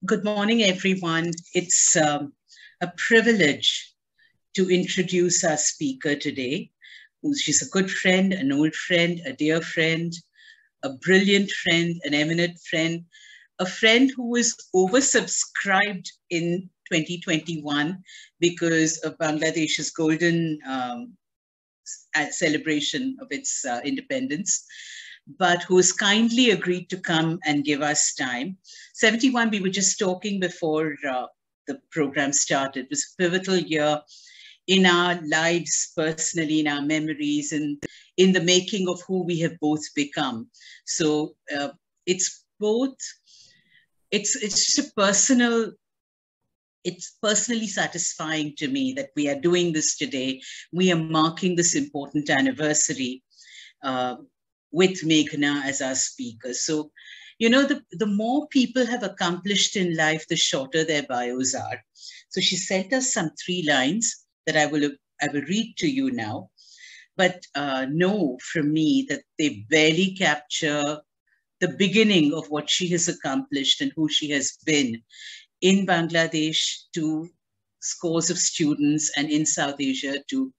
Good morning, everyone. It's a privilege to introduce our speaker today. She's a good friend, an old friend, a dear friend, a brilliant friend, an eminent friend, a friend who was oversubscribed in 2021 because of Bangladesh's golden celebration of its independence, but who has kindly agreed to come and give us time. 71, we were just talking before the program started. It was a pivotal year in our lives personally, in our memories, and in the making of who we have both become. So it's just a personal, it's personally satisfying to me that we are doing this today. We are marking this important anniversary with Meghna as our speaker. So, you know, the more people have accomplished in life, the shorter their bios are. So she sent us some 3 lines that I will read to you now. But know from me that they barely capture the beginning of what she has accomplished and who she has been in Bangladesh to scores of students, and in South Asia to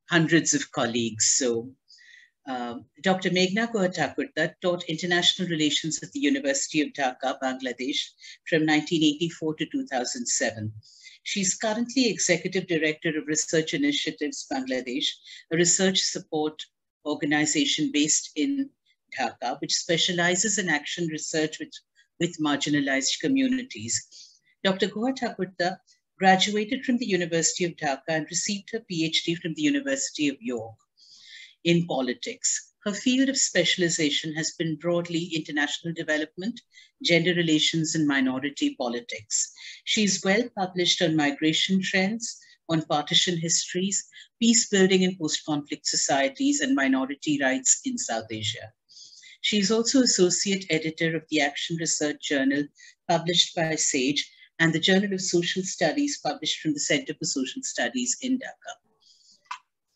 hundreds of colleagues. So Dr. Meghna Guhathakurta taught international relations at the University of Dhaka, Bangladesh, from 1984 to 2007. She's currently Executive Director of Research Initiatives Bangladesh, a research support organization based in Dhaka, which specializes in action research with marginalized communities. Dr. Guhathakurta graduated from the University of Dhaka and received her PhD from the University of York in politics. Her field of specialization has been broadly international development, gender relations, and minority politics. She is well published on migration trends, on partition histories, peace building in post-conflict societies, and minority rights in South Asia. She is also associate editor of the Action Research Journal, published by SAGE, and the Journal of Social Studies, published from the Center for Social Studies in Dhaka.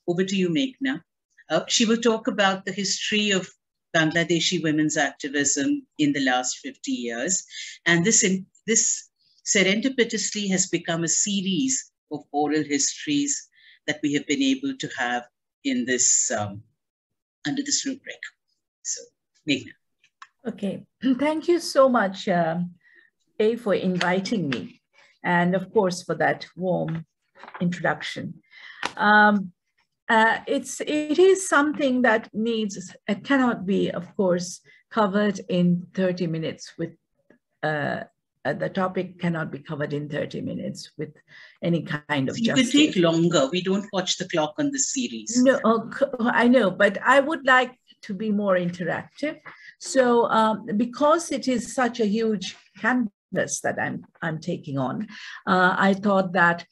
Over to you, Meghna. She will talk about the history of Bangladeshi women's activism in the last 50 years. And this serendipitously has become a series of oral histories that we have been able to have in this, under this rubric. So, Meghna. Okay, thank you so much, for inviting me, and of course for that warm introduction. It is something that cannot be, of course, covered in 30 minutes with, the topic cannot be covered in 30 minutes with any kind of justice. You can take longer. We don't watch the clock on this series. No, I know, but I would like to be more interactive. So because it is such a huge canvas that I'm taking on, I thought that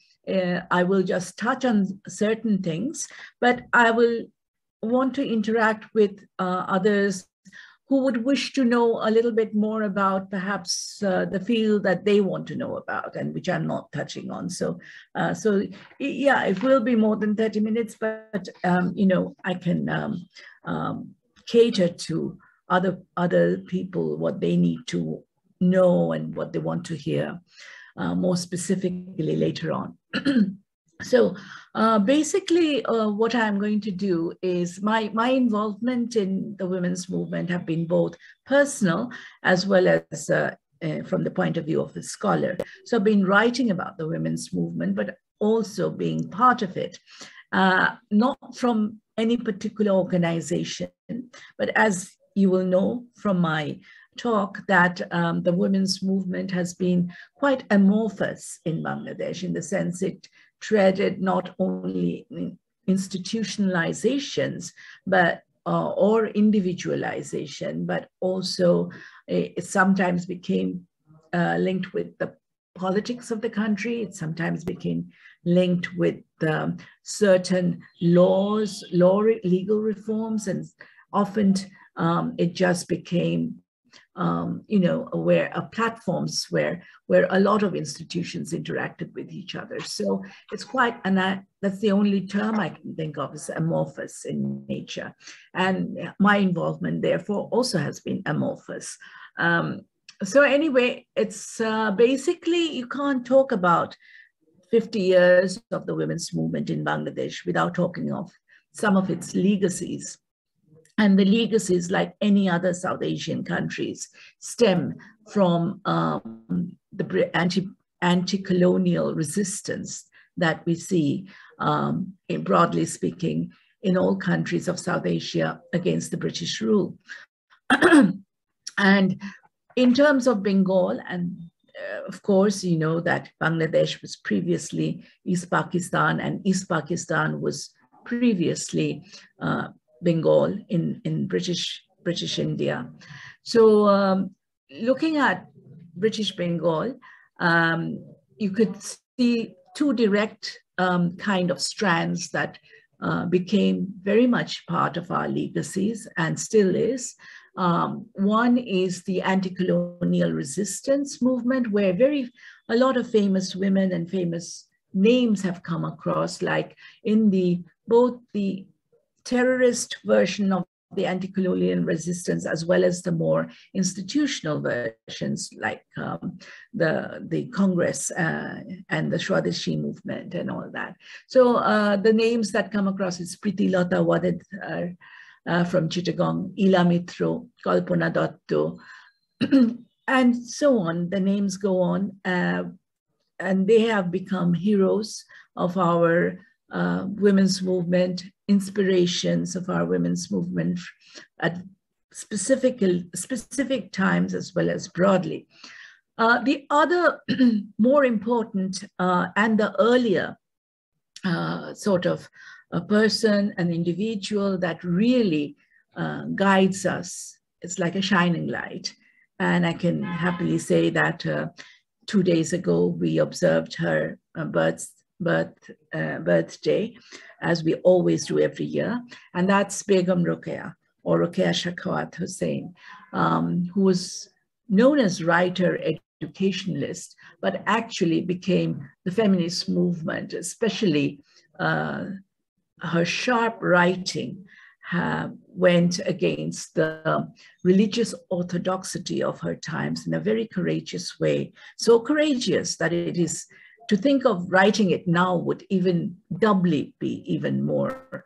I will just touch on certain things, but I will want to interact with others who would wish to know a little bit more about perhaps the field that they want to know about and which I'm not touching on. So, yeah, it will be more than 30 minutes, but you know, I can cater to other people, what they need to know and what they want to hear more specifically later on. So basically what I'm going to do is my involvement in the women's movement have been both personal as well as from the point of view of a scholar. So I've been writing about the women's movement, but also being part of it, not from any particular organization, but as you will know from my talk that the women's movement has been quite amorphous in Bangladesh, in the sense it treaded not only institutionalizations, but or individualization, but also it sometimes became linked with the politics of the country. It sometimes became linked with certain laws, legal reforms, and often it just became you know, platforms where a lot of institutions interacted with each other. So it's quite, and that's the only term I can think of, is amorphous in nature. And my involvement, therefore, also has been amorphous. So anyway, it's basically, you can't talk about 50 years of the women's movement in Bangladesh without talking of some of its legacies. And the legacies, like any other South Asian countries, stem from the anti-colonial resistance that we see, broadly speaking, in all countries of South Asia against the British rule. And in terms of Bengal, and of course, you know that Bangladesh was previously East Pakistan, and East Pakistan was previously Bengal in British India. So looking at British Bengal, you could see two direct kind of strands that became very much part of our legacies and still is. One is the anti-colonial resistance movement, where a lot of famous women and famous names have come across, like in both the terrorist version of the anti-colonial resistance, as well as the more institutional versions, like the Congress and the Swadeshi movement and all that. So the names that come across is Priti Lata Waded from Chittagong, Ila Mitro, Kalpana Datto, and so on. The names go on, and they have become heroes of our women's movement, inspirations of our women's movement at specific times as well as broadly. The other more important and the earlier sort of a person, an individual that really guides us, it's like a shining light. And I can happily say that 2 days ago, we observed her birthday, as we always do every year. And that's Begum Rokeya, or Rokeya Shakhawat Hussain, who was known as writer, educationalist, but actually became the feminist movement, especially her sharp writing went against the religious orthodoxy of her times in a very courageous way. So courageous that it is, to think of writing it now would even doubly be even more,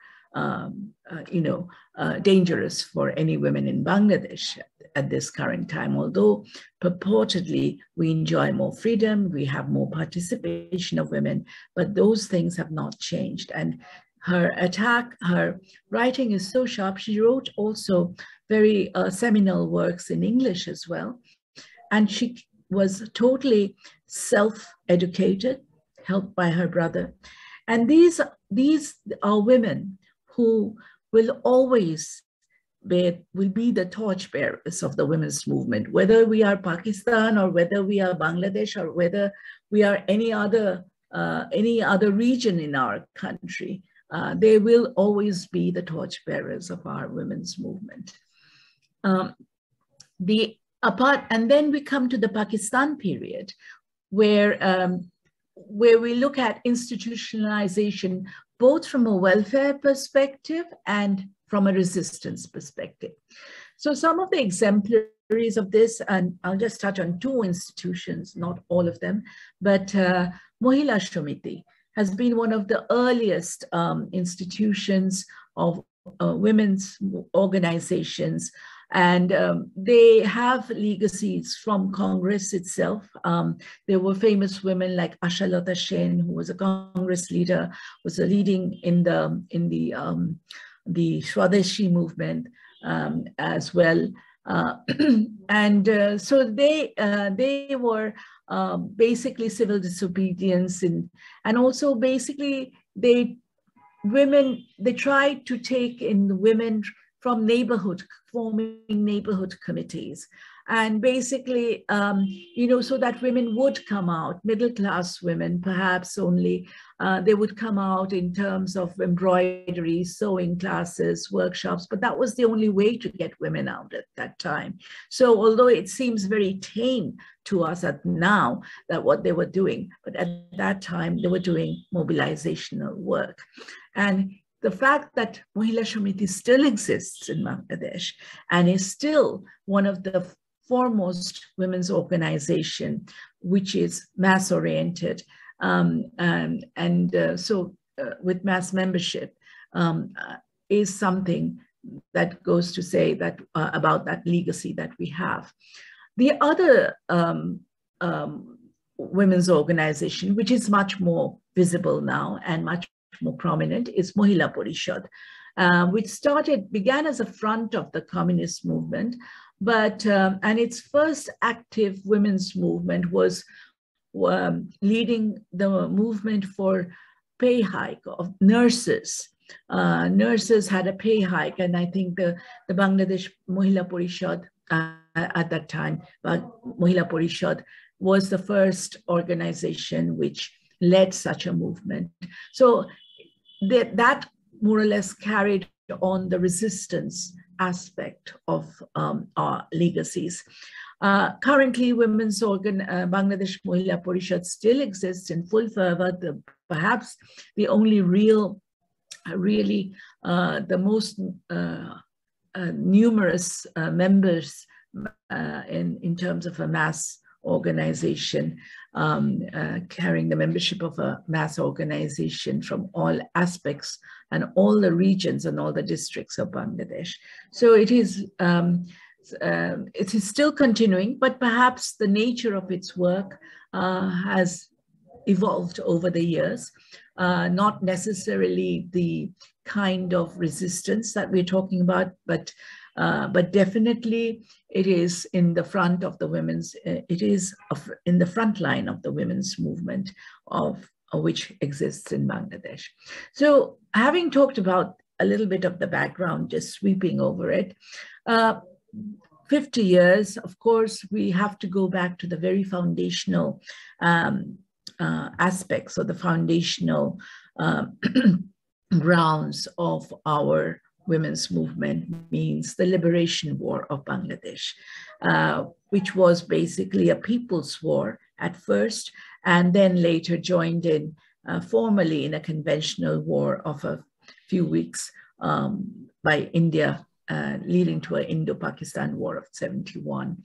dangerous for any women in Bangladesh at this current time. Although purportedly we enjoy more freedom, we have more participation of women, but those things have not changed. And her writing is so sharp. She wrote also very seminal works in English as well. And she was totally self-educated, helped by her brother. And these are women who will always will be the torchbearers of the women's movement, whether we are Pakistan or whether we are Bangladesh or whether we are any other region in our country. They will always be the torchbearers of our women's movement. And then we come to the Pakistan period, where we look at institutionalization, both from a welfare perspective and from a resistance perspective. So some of the exemplaries of this, and I'll just touch on two institutions, not all of them, but Mohila Shomiti has been one of the earliest institutions of women's organizations. And they have legacies from Congress itself. There were famous women like Ashalata Sen, who was a Congress leader, was leading in the Swadeshi movement as well. So they were basically civil disobedience, and also basically they tried to take in the women from forming neighborhood committees. And basically, so that women would come out, middle-class women, perhaps only, they would come out in terms of embroidery, sewing classes, workshops, but that was the only way to get women out at that time. So although it seems very tame to us now that what they were doing, but at that time they were doing mobilizational work. And the fact that Mohila Shomiti still exists in Bangladesh and is still one of the foremost women's organization, which is mass-oriented. With mass membership is something that goes to say that about that legacy that we have. The other women's organization, which is much more visible now and much more prominent, is Mahila Parishad, which began as a front of the communist movement, but and its first active women's movement was leading the movement for pay hike of nurses. Nurses had a pay hike, and I think the Bangladesh Mahila Parishad at that time, Mahila Parishad was the first organization which led such a movement. So that more or less carried on the resistance aspect of our legacies. Currently, Bangladesh Mahila Parishad still exists in full fervor. Perhaps the only the most numerous members in terms of a mass organization, carrying the membership of a mass organization from all aspects and all the regions and all the districts of Bangladesh. So it is still continuing, but perhaps the nature of its work has evolved over the years, not necessarily the kind of resistance that we're talking about, but definitely it is in the front of the women's, it is in the front line of the women's movement which exists in Bangladesh. So having talked about a little bit of the background, just sweeping over it, 50 years, of course, we have to go back to the very foundational aspects or the foundational grounds of our women's movement, means the liberation war of Bangladesh, which was basically a people's war at first, and then later joined in formally in a conventional war of a few weeks by India, leading to an Indo-Pakistan War of 71,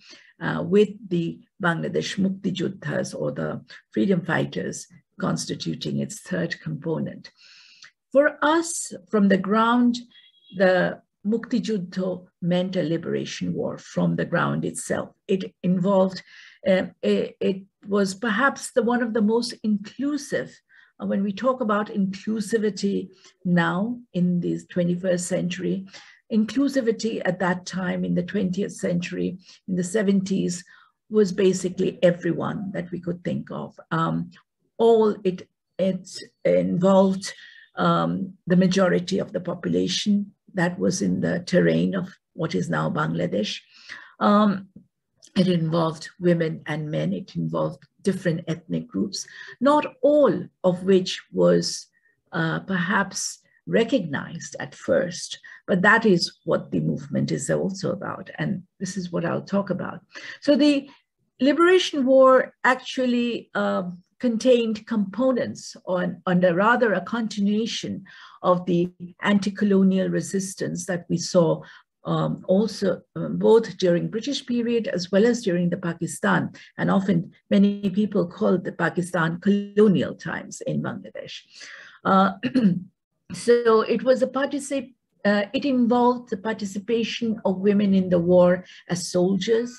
with the Bangladesh Mukti Juddhas, or the freedom fighters, constituting its third component. For us, from the ground, the Mukti Juddha meant a liberation war from the ground itself. It involved, it was perhaps one of the most inclusive. When we talk about inclusivity now in the 21st century, inclusivity at that time in the 20th century, in the 70s, was basically everyone that we could think of. It involved the majority of the population that was in the terrain of what is now Bangladesh. It involved women and men. It involved different ethnic groups, not all of which was perhaps recognized at first, but that is what the movement is also about. And this is what I'll talk about. So the Liberation War actually contained components under rather a continuation of the anti-colonial resistance that we saw also both during British period as well as during the Pakistan, and often many people call the Pakistan colonial times in Bangladesh. So it was it involved the participation of women in the war as soldiers.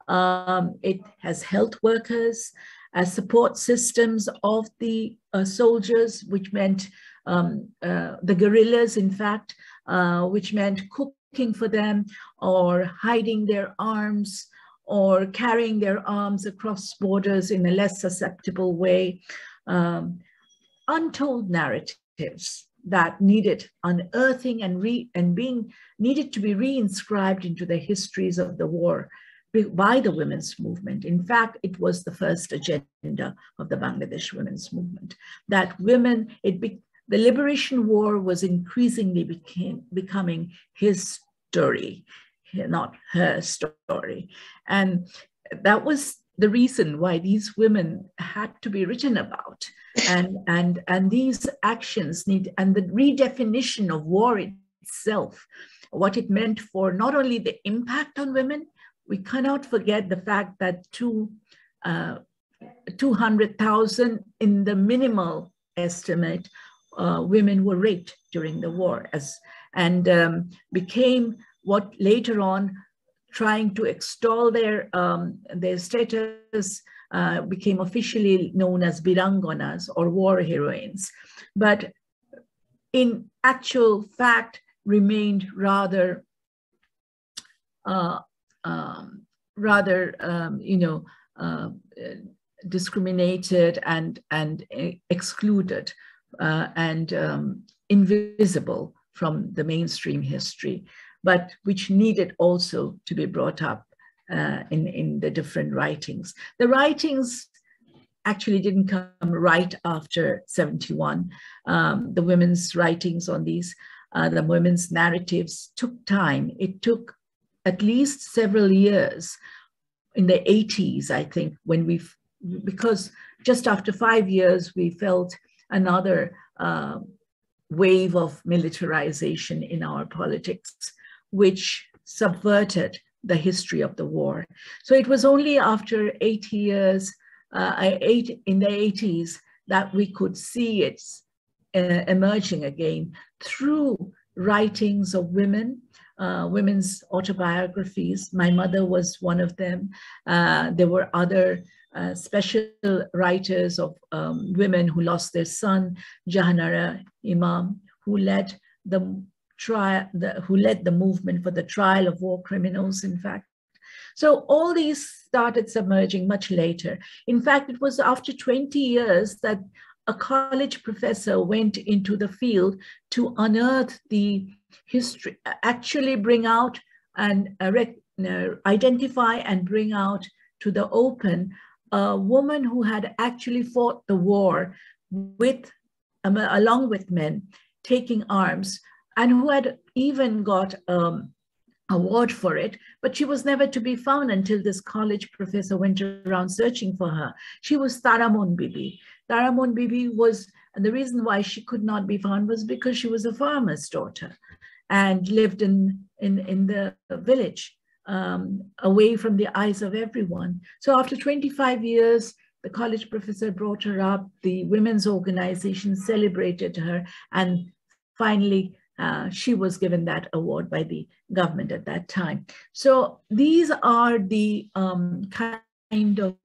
It has health workers as support systems of the soldiers, which meant the guerrillas, in fact, which meant cooking for them or hiding their arms or carrying their arms across borders in a less susceptible way. Untold narratives that needed unearthing and needed to be reinscribed into the histories of the war by the women's movement. In fact, it was the first agenda of the Bangladesh women's movement, that women, the Liberation War was increasingly becoming his story, not her story. And that was the reason why these women had to be written about. And these actions and the redefinition of war itself, what it meant for not only the impact on women, we cannot forget the fact that 200,000 in the minimal estimate, women were raped during the war, and became what later on, trying to extol their status, became officially known as biranganas or war heroines, but in actual fact remained rather discriminated and excluded and invisible from the mainstream history, but which needed also to be brought up in the different writings. The writings actually didn't come right after 71. The women's writings on these, the women's narratives took time. It took at least several years. In the 80s, I think, when because just after 5 years, we felt another wave of militarization in our politics, which subverted the history of the war. So it was only after 8 years, in the 80s, that we could see it emerging again through writings of women, women's autobiographies. My mother was one of them. There were other special writers of women who lost their son, Jahanara Imam, who led the movement for the trial of war criminals, in fact. So all these started submerging much later. In fact, it was after 20 years that a college professor went into the field to unearth the history, actually bring out and identify and bring out to the open a woman who had actually fought the war with, along with men, taking arms, and who had even got award for it, but she was never to be found until this college professor went around searching for her. She was Taramon Bibi. Taramon Bibi was, and the reason why she could not be found was because she was a farmer's daughter and lived in the village, away from the eyes of everyone. So after 25 years, the college professor brought her up, the women's organization celebrated her, and finally she was given that award by the government at that time. So these are the kind of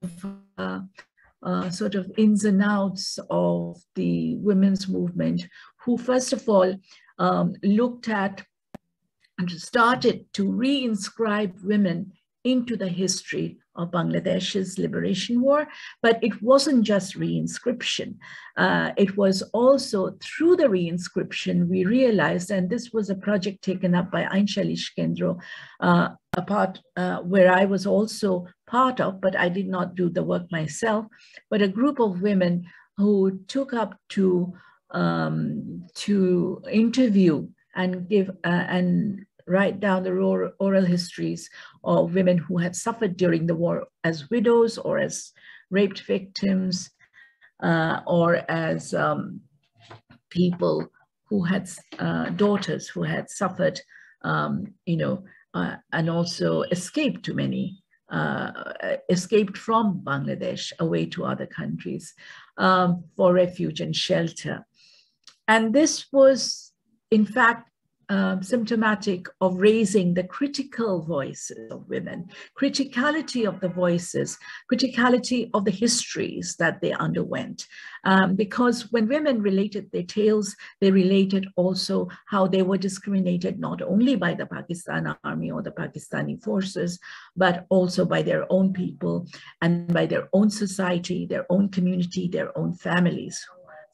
sort of ins and outs of the women's movement, who first of all looked at and started to reinscribe women into the history of Bangladesh's liberation war. But it wasn't just reinscription. It was also through the reinscription we realized, and this was a project taken up by Einschalish Kendro, where I was also part of, but I did not do the work myself, but a group of women who took up to interview and give and write down the oral histories of women who had suffered during the war as widows or as raped victims, or as people who had daughters who had suffered, and also escaped escaped from Bangladesh away to other countries for refuge and shelter. And this was, in fact, symptomatic of raising the critical voices of women, criticality of the voices, criticality of the histories that they underwent. Because when women related their tales, they related also how they were discriminated not only by the Pakistan army or the Pakistani forces, but also by their own people and by their own society, their own community, their own families.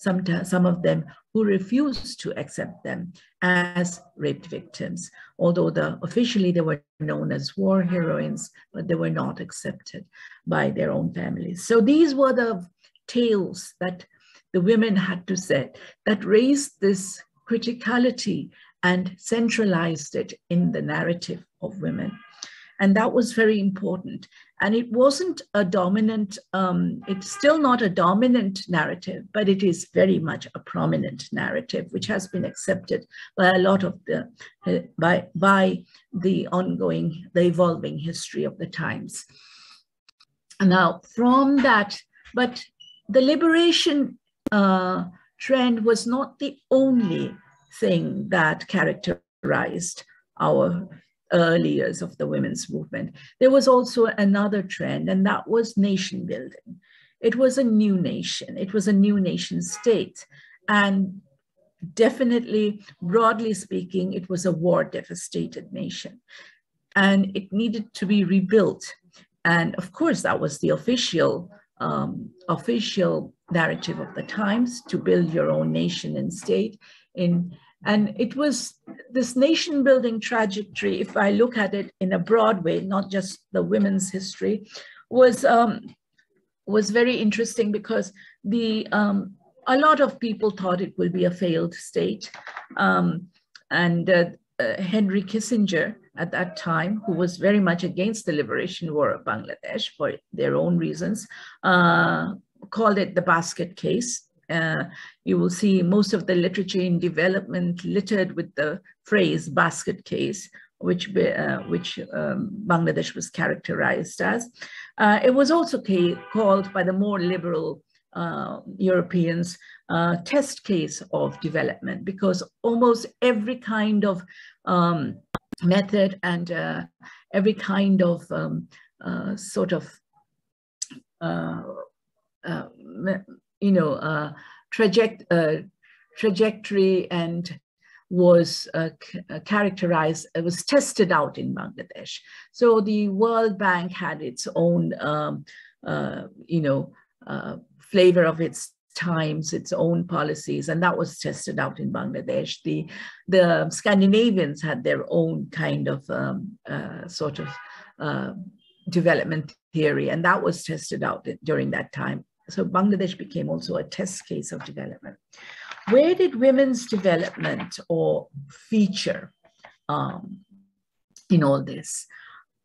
Some of them who refused to accept them as raped victims, although officially they were known as war heroines, but they were not accepted by their own families. So these were the tales that the women had to say that raised this criticality and centralized it in the narrative of women. And that was very important. And it wasn't a dominant, it's still not a dominant narrative, but it is very much a prominent narrative, which has been accepted by a lot of the, by the ongoing, the evolving history of the times. Now, from that, but the liberation trend was not the only thing that characterized our early years of the women's movement. There was also another trend, and that was nation building. It was a new nation. It was a new nation state. And definitely, broadly speaking, it was a war-devastated nation. And it needed to be rebuilt. And of course, that was the official narrative of the times, to build your own nation and state. And it was this nation building trajectory, if I look at it in a broad way, not just the women's history, was very interesting, because a lot of people thought it will be a failed state. Henry Kissinger at that time, who was very much against the liberation war of Bangladesh for their own reasons, called it the basket case. You will see most of the literature in development littered with the phrase basket case, which Bangladesh was characterized as. It was also called by the more liberal Europeans test case of development, because almost every kind of method and every kind of trajectory and was characterized, it was tested out in Bangladesh. So the World Bank had its own, flavor of its times, its own policies, and that was tested out in Bangladesh. The Scandinavians had their own kind of development theory, and that was tested out during that time. So Bangladesh became also a test case of development. Where did women's development or feature in all this?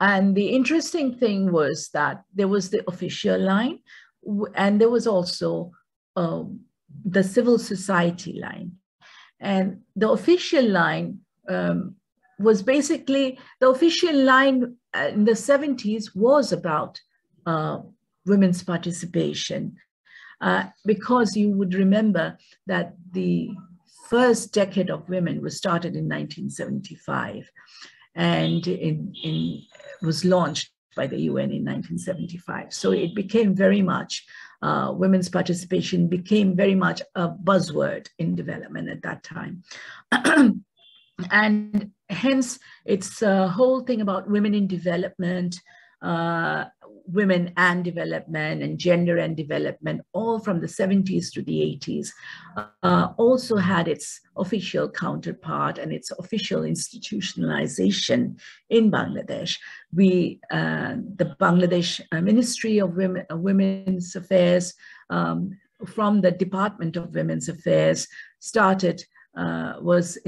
And the interesting thing was that there was the official line, and there was also the civil society line. And the official line was basically, the official line in the 70s was about women's participation, because you would remember that the first decade of women was started in 1975, and was launched by the UN in 1975. So it became very much, women's participation became very much a buzzword in development at that time. And hence, it's a whole thing about women in development, women and development, and gender and development, all from the 70s to the 80s, also had its official counterpart and its official institutionalization in Bangladesh. The Bangladesh Ministry of Women's Affairs, from the Department of Women's Affairs, was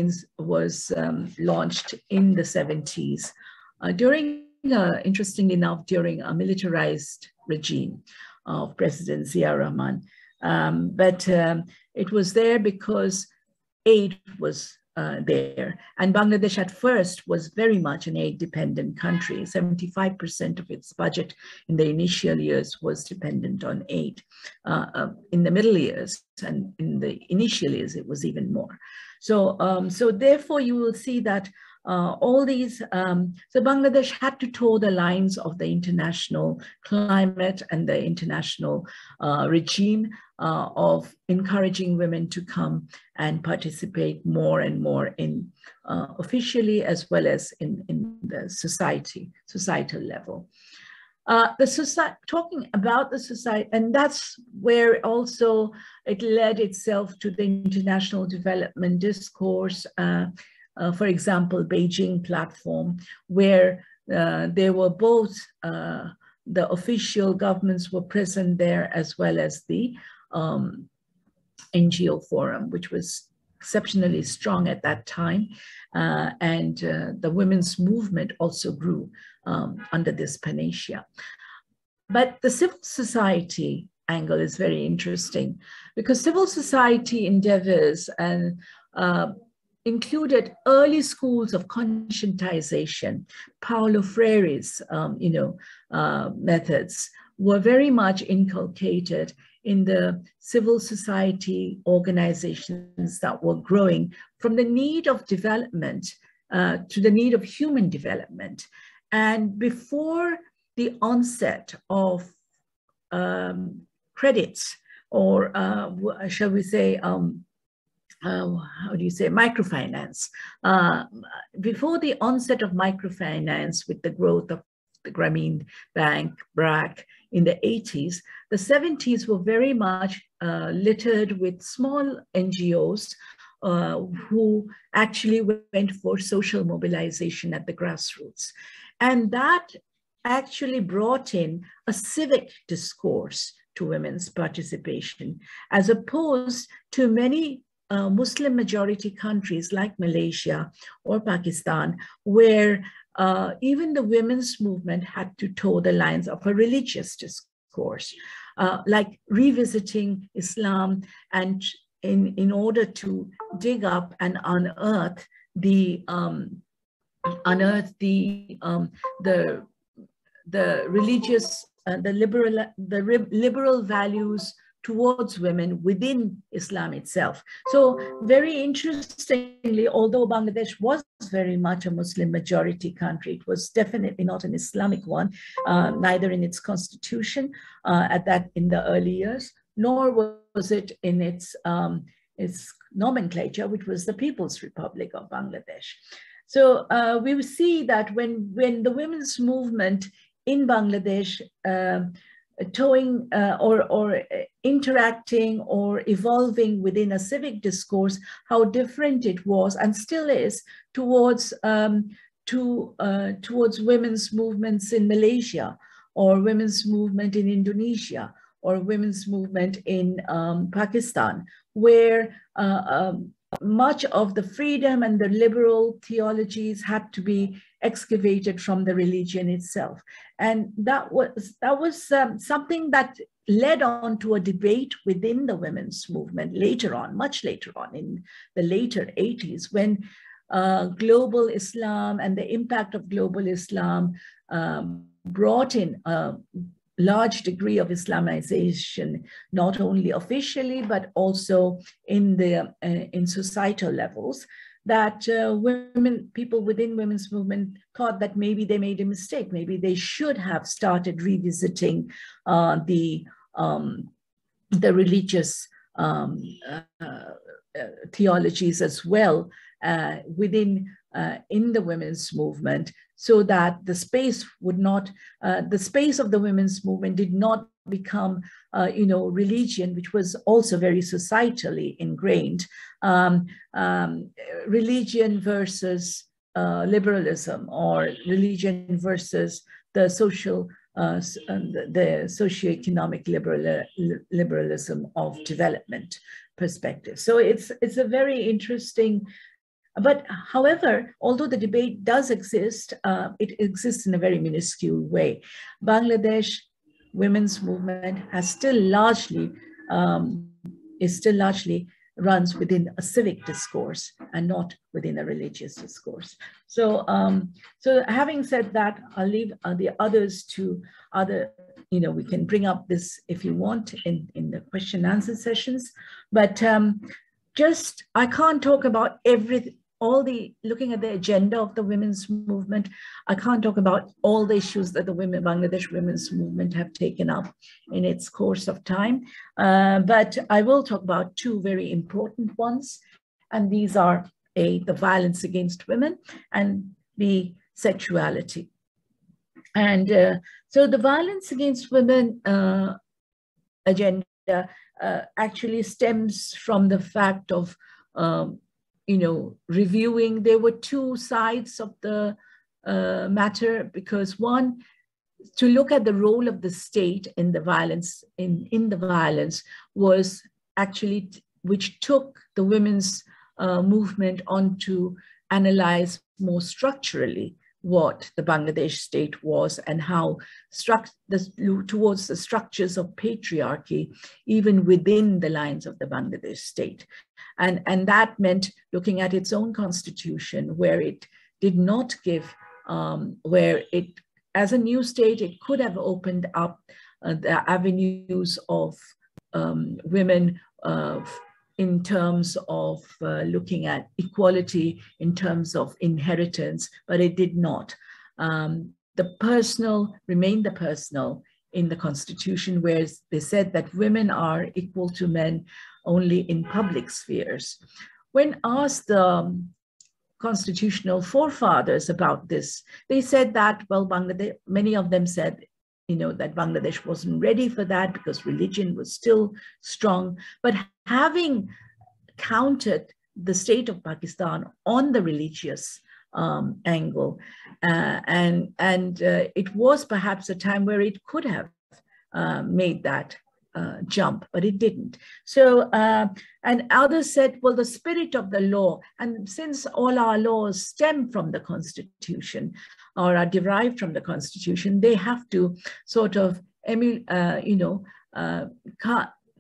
launched in the 70s interestingly enough, during a militarized regime of President Zia Rahman. But it was there because aid was there. And Bangladesh at first was very much an aid-dependent country. 75% of its budget in the initial years was dependent on aid. In the middle years and in the initial years, it was even more. So, so therefore, you will see that all these, so Bangladesh had to toe the lines of the international climate and the international regime of encouraging women to come and participate more and more in officially as well as in the societal level. Talking about the society, and that's where also it led itself to the international development discourse. For example, Beijing platform, where there were both the official governments were present there, as well as the NGO forum, which was exceptionally strong at that time. And the women's movement also grew under this panacea. But the civil society angle is very interesting, because civil society endeavors and included early schools of conscientization. Paulo Freire's, methods were very much inculcated in the civil society organizations that were growing from the need of development to the need of human development. And before the onset of credits, or shall we say, how do you say, microfinance. Before the onset of microfinance, with the growth of the Grameen Bank, BRAC, in the 80s, the 70s were very much littered with small NGOs who actually went for social mobilization at the grassroots. And that actually brought in a civic discourse to women's participation, as opposed to many Muslim majority countries like Malaysia or Pakistan, where even the women's movement had to toe the lines of a religious discourse, like revisiting Islam, and in order to dig up and unearth the religious, the liberal values towards women within Islam itself. So very interestingly, although Bangladesh was very much a Muslim majority country, it was definitely not an Islamic one, neither in its constitution in the early years, nor was it in its nomenclature, which was the People's Republic of Bangladesh. So we see that when the women's movement in Bangladesh towing or interacting or evolving within a civic discourse, how different it was and still is towards women's movements in Malaysia, or women's movement in Indonesia, or women's movement in Pakistan, where much of the freedom and the liberal theologies had to be excavated from the religion itself. And that was something that led on to a debate within the women's movement later on, much later on, in the later 80s, when global Islam and the impact of global Islam brought in a large degree of Islamization, not only officially, but also in societal levels, that people within women's movement thought that maybe they made a mistake. Maybe they should have started revisiting the religious theologies as well within in the women's movement, so that the space would not, the space of the women's movement did not become, religion, which was also very societally ingrained, religion versus liberalism, or religion versus the socioeconomic liberalism of development perspective. So it's a very interesting. But however, although the debate does exist, it exists in a very minuscule way. Bangladesh women's movement has still largely runs within a civic discourse and not within a religious discourse. So, so having said that, I'll leave the others to other. We can bring up this if you want in the question and answer sessions, but just I can't talk about everything. Looking at the agenda of the women's movement, I can't talk about all the issues that the Bangladesh women's movement have taken up in its course of time, but I will talk about two very important ones, and these are the violence against women, and B, sexuality. And so the violence against women agenda actually stems from the fact of reviewing. There were two sides of the matter, because one, to look at the role of the state in the violence, in the violence, was actually, which took the women's movement on to analyze more structurally what the Bangladesh state was and how towards the structures of patriarchy, even within the lines of the Bangladesh state. And that meant looking at its own constitution, where it did not give, where it, as a new state, it could have opened up the avenues of women in terms of looking at equality, in terms of inheritance, but it did not. The personal remained the personal in the constitution, where they said that women are equal to men only in public spheres. When asked the constitutional forefathers about this, they said that, well, Bangladesh, many of them said, that Bangladesh wasn't ready for that because religion was still strong. But having countered the state of Pakistan on the religious angle, and it was perhaps a time where it could have made that jump, but it didn't. So, and others said, well, the spirit of the law, and since all our laws stem from the Constitution or are derived from the Constitution, they have to sort of,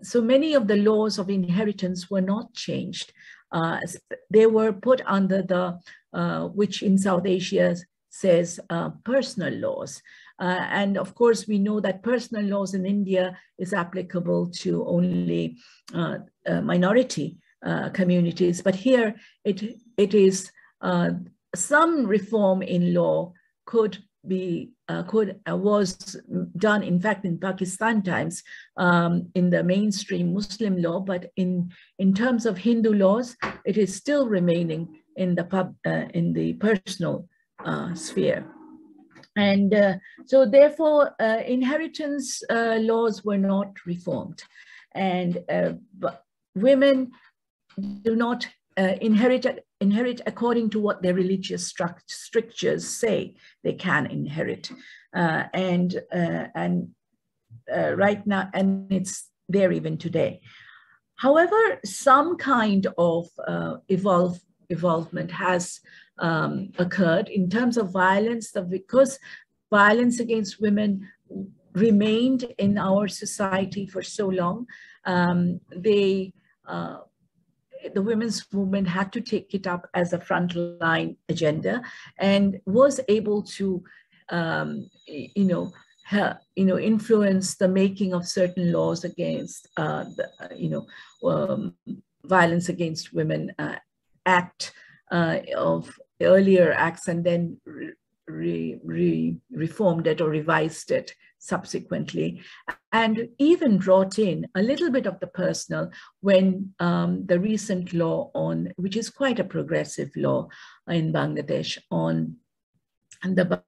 so many of the laws of inheritance were not changed. They were put under the, which in South Asia says personal laws. And of course, we know that personal laws in India is applicable to only minority communities. But here it is some reform in law was done, in fact, in Pakistan times, in the mainstream Muslim law, but in terms of Hindu laws, it is still remaining in the personal sphere. And so therefore, inheritance laws were not reformed. And women do not inherit according to what their religious strictures say they can inherit. Right now, and it's there even today. However, some kind of evolvement has occurred in terms of violence, because violence against women remained in our society for so long. The women's movement had to take it up as a frontline agenda, and was able to, influence the making of certain laws against, violence against women act of earlier acts, and then reformed it or revised it subsequently, and even brought in a little bit of the personal when the recent law on, which is quite a progressive law in Bangladesh, on the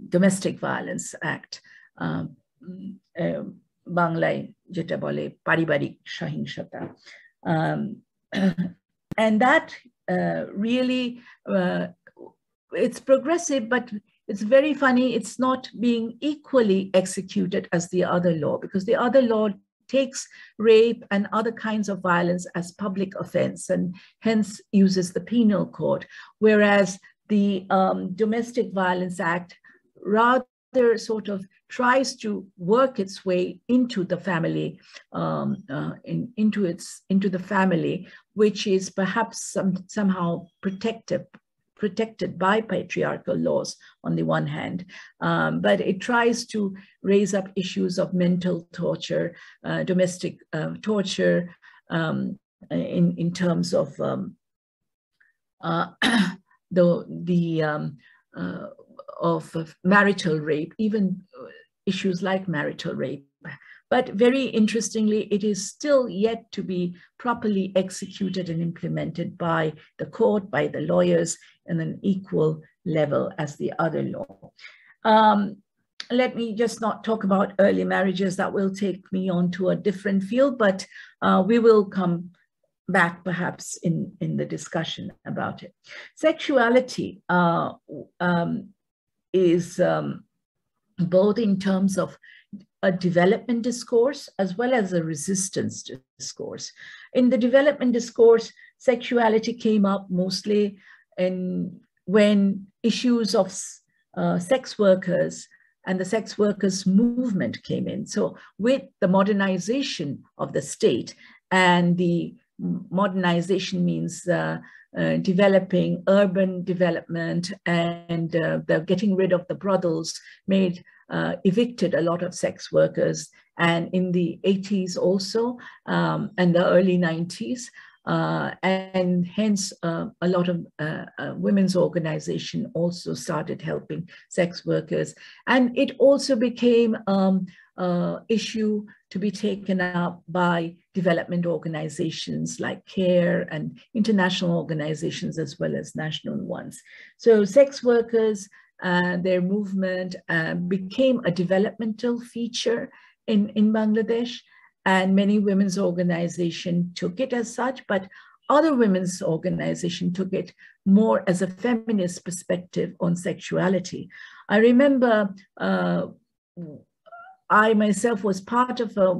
Domestic Violence Act, Banglai jeta bole paribarik sahinshata, and that really it's progressive, but it's very funny, it's not being equally executed as the other law, because the other law takes rape and other kinds of violence as public offense and hence uses the penal code, whereas the Domestic Violence Act rather sort of tries to work its way into the family, into the family, which is perhaps somehow protected by patriarchal laws on the one hand, but it tries to raise up issues of mental torture, domestic torture, in terms of of marital rape, even issues like marital rape. But very interestingly, it is still yet to be properly executed and implemented by the court, by the lawyers, in an equal level as the other law. Let me just not talk about early marriages. That will take me on to a different field, but we will come back perhaps in the discussion about it. Sexuality is both in terms of a development discourse as well as a resistance discourse. In the development discourse, sexuality came up mostly in when issues of sex workers and the sex workers movement came in. So with the modernization of the state, and the modernization means developing urban development, and the getting rid of the brothels evicted a lot of sex workers. And in the 80s also, and the early 90s, and hence a lot of women's organization also started helping sex workers. And it also became issue to be taken up by development organizations like CARE and international organizations as well as national ones. So sex workers, their movement became a developmental feature in Bangladesh, and many women's organizations took it as such, but other women's organizations took it more as a feminist perspective on sexuality. I remember I myself was part of a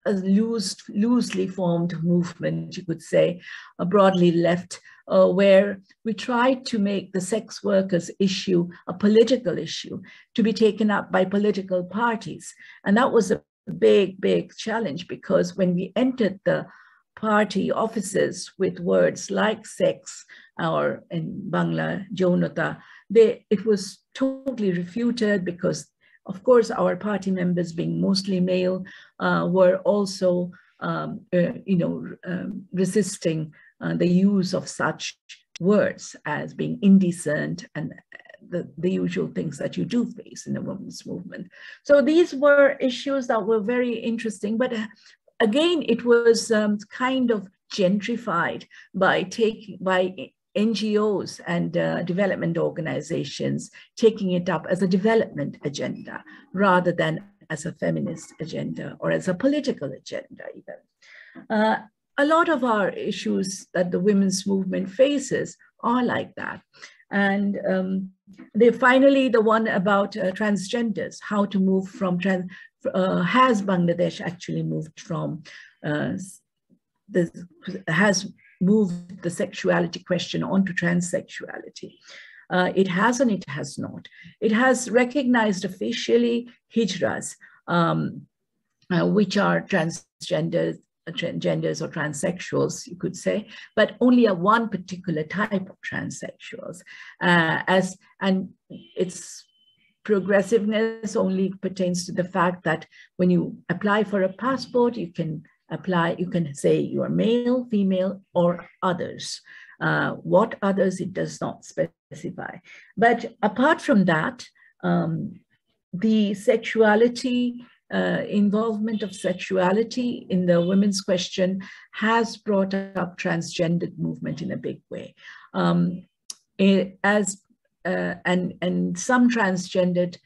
loosely formed movement, you could say, broadly left, where we tried to make the sex workers issue a political issue to be taken up by political parties. And that was a big challenge, because when we entered the party offices with words like sex, or in Bangla, Jaunata, it was totally refuted, because of course our party members, being mostly male, were also resisting the use of such words as being indecent and the usual things that you do face in the women's movement. So these were issues that were very interesting, but again, it was kind of gentrified by NGOs and development organizations taking it up as a development agenda rather than as a feminist agenda or as a political agenda even. A lot of our issues that the women's movement faces are like that. And finally, the one about transgenders, how to move from, has Bangladesh actually moved from, has moved the sexuality question onto transsexuality? It has and it has not. It has recognized officially hijras, which are transgenders or transsexuals, you could say, but only a one particular type of transsexuals. And its progressiveness only pertains to the fact that when you apply for a passport, you can apply, you can say you are male, female, or others. What others, it does not specify. But apart from that, the sexuality, involvement of sexuality in the women's question has brought up transgendered movement in a big way. And some transgendered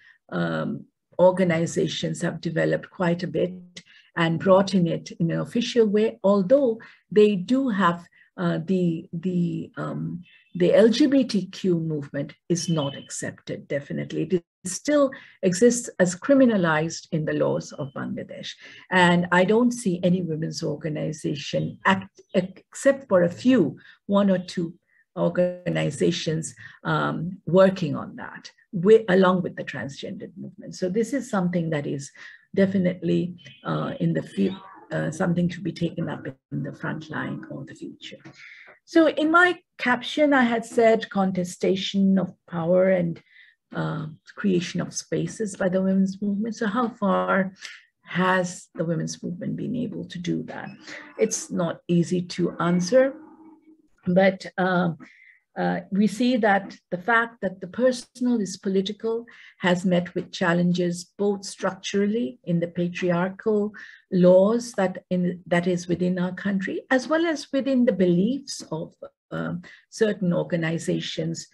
organizations have developed quite a bit and brought in it in an official way, although they do have the LGBTQ movement is not accepted, definitely. It still exists as criminalized in the laws of Bangladesh. And I don't see any women's organization, except for a few, one or two organizations working on that, along with the transgendered movement. So this is something that is definitely in the field, something to be taken up in the front line of the future. So in my caption, I had said contestation of power and creation of spaces by the women's movement. So how far has the women's movement been able to do that? It's not easy to answer, but we see that the fact that the personal is political has met with challenges both structurally in the patriarchal laws that is within our country, as well as within the beliefs of certain organizations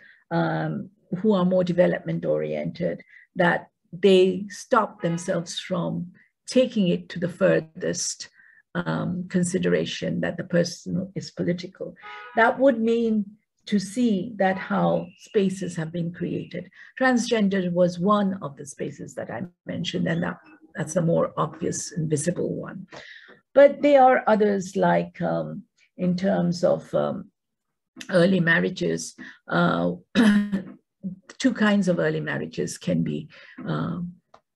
who are more development oriented, that they stop themselves from taking it to the furthest consideration that the personal is political. That would mean to see that how spaces have been created. Transgender was one of the spaces that I mentioned, and that's a more obvious and visible one. But there are others, like in terms of early marriages, two kinds of early marriages can be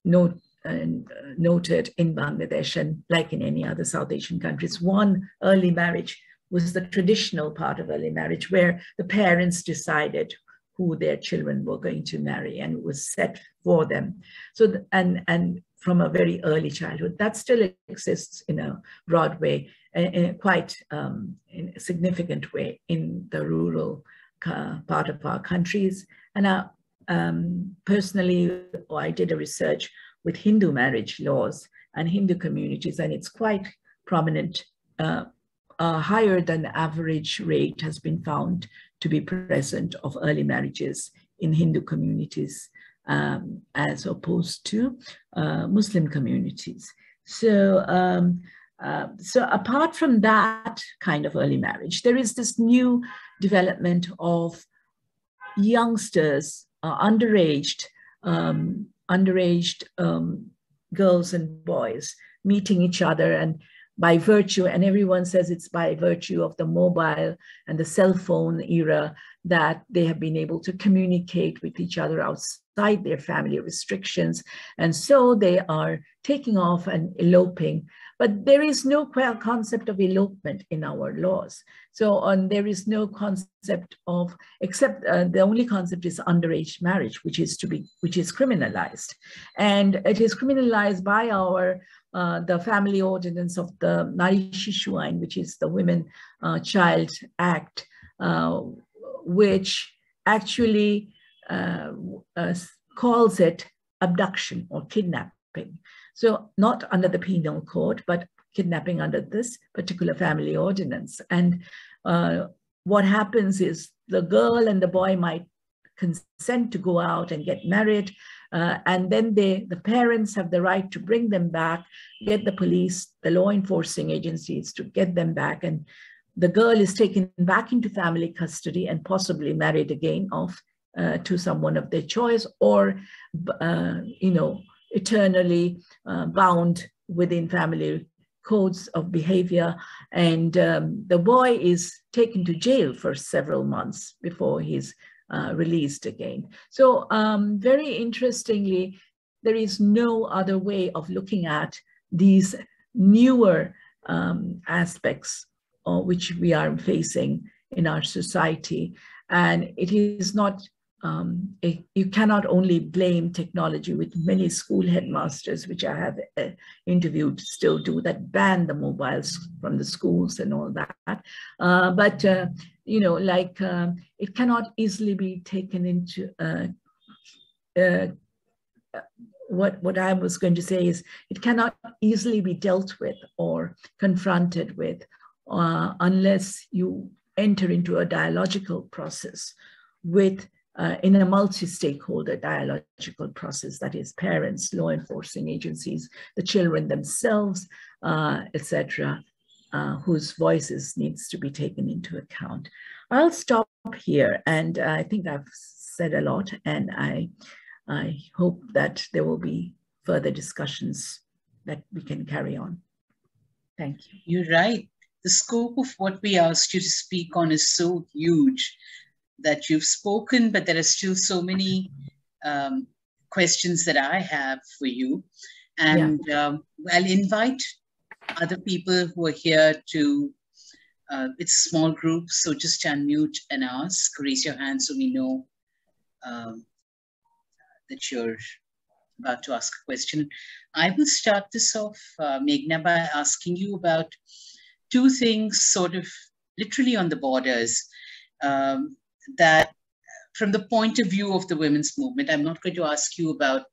noted in Bangladesh, and like in any other South Asian countries. One early marriage was the traditional part of early marriage, where the parents decided who their children were going to marry, and it was set for them. So, and from a very early childhood, that still exists in a broad way, in a quite in a significant way in the rural part of our countries. And personally, I did a research with Hindu marriage laws and Hindu communities, and it's quite prominent. A higher than average rate has been found to be present of early marriages in Hindu communities as opposed to Muslim communities. So, so apart from that kind of early marriage, there is this new development of youngsters, underaged girls and boys meeting each other, and by virtue, and everyone says it's by virtue of the mobile and the cell phone era that they have been able to communicate with each other outside their family restrictions. And so they are taking off and eloping. But there is no concept of elopement in our laws. So there is no concept of, except the only concept is underage marriage, which is criminalized. And it is criminalized by our the family ordinance of the Nari Shishu Ain, which is the Women Child Act, which actually calls it abduction or kidnapping. So not under the penal code, but kidnapping under this particular family ordinance. And what happens is the girl and the boy might consent to go out and get married, and then the parents have the right to bring them back, get the police, the law enforcing agencies to get them back, and the girl is taken back into family custody and possibly married again off to someone of their choice, or eternally bound within family codes of behavior. And the boy is taken to jail for several months before he's released again. So very interestingly, there is no other way of looking at these newer aspects which we are facing in our society. And it is not, you cannot only blame technology, with many school headmasters, which I have interviewed, still do that, ban the mobiles from the schools and all that. But it cannot easily be taken into, what I was going to say is, it cannot easily be dealt with or confronted with unless you enter into a dialogical process with, in a multi-stakeholder dialogical process, that is parents, law enforcing agencies, the children themselves, etc., whose voices needs to be taken into account. I'll stop here, and I think I've said a lot, and I hope that there will be further discussions that we can carry on. Thank you. You're right. The scope of what we asked you to speak on is so huge that you've spoken, but there are still so many questions that I have for you. And I'll invite other people who are here to, it's a small group, so just unmute and ask, raise your hand so we know that you're about to ask a question. I will start this off, Meghna, by asking you about two things sort of literally on the borders, that from the point of view of the women's movement, I'm not going to ask you about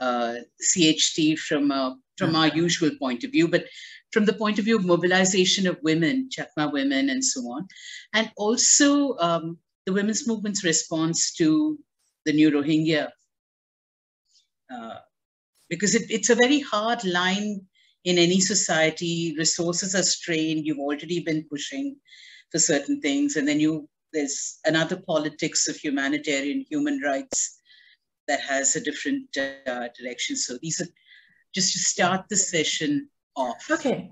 CHT from our usual point of view, but from the point of view of mobilization of women, Chakma women and so on, and also the women's movement's response to the new Rohingya, because it's a very hard line in any society. Resources are strained, you've already been pushing for certain things, and then there's another politics of humanitarian human rights that has a different direction. So these are just to start the session off. Okay.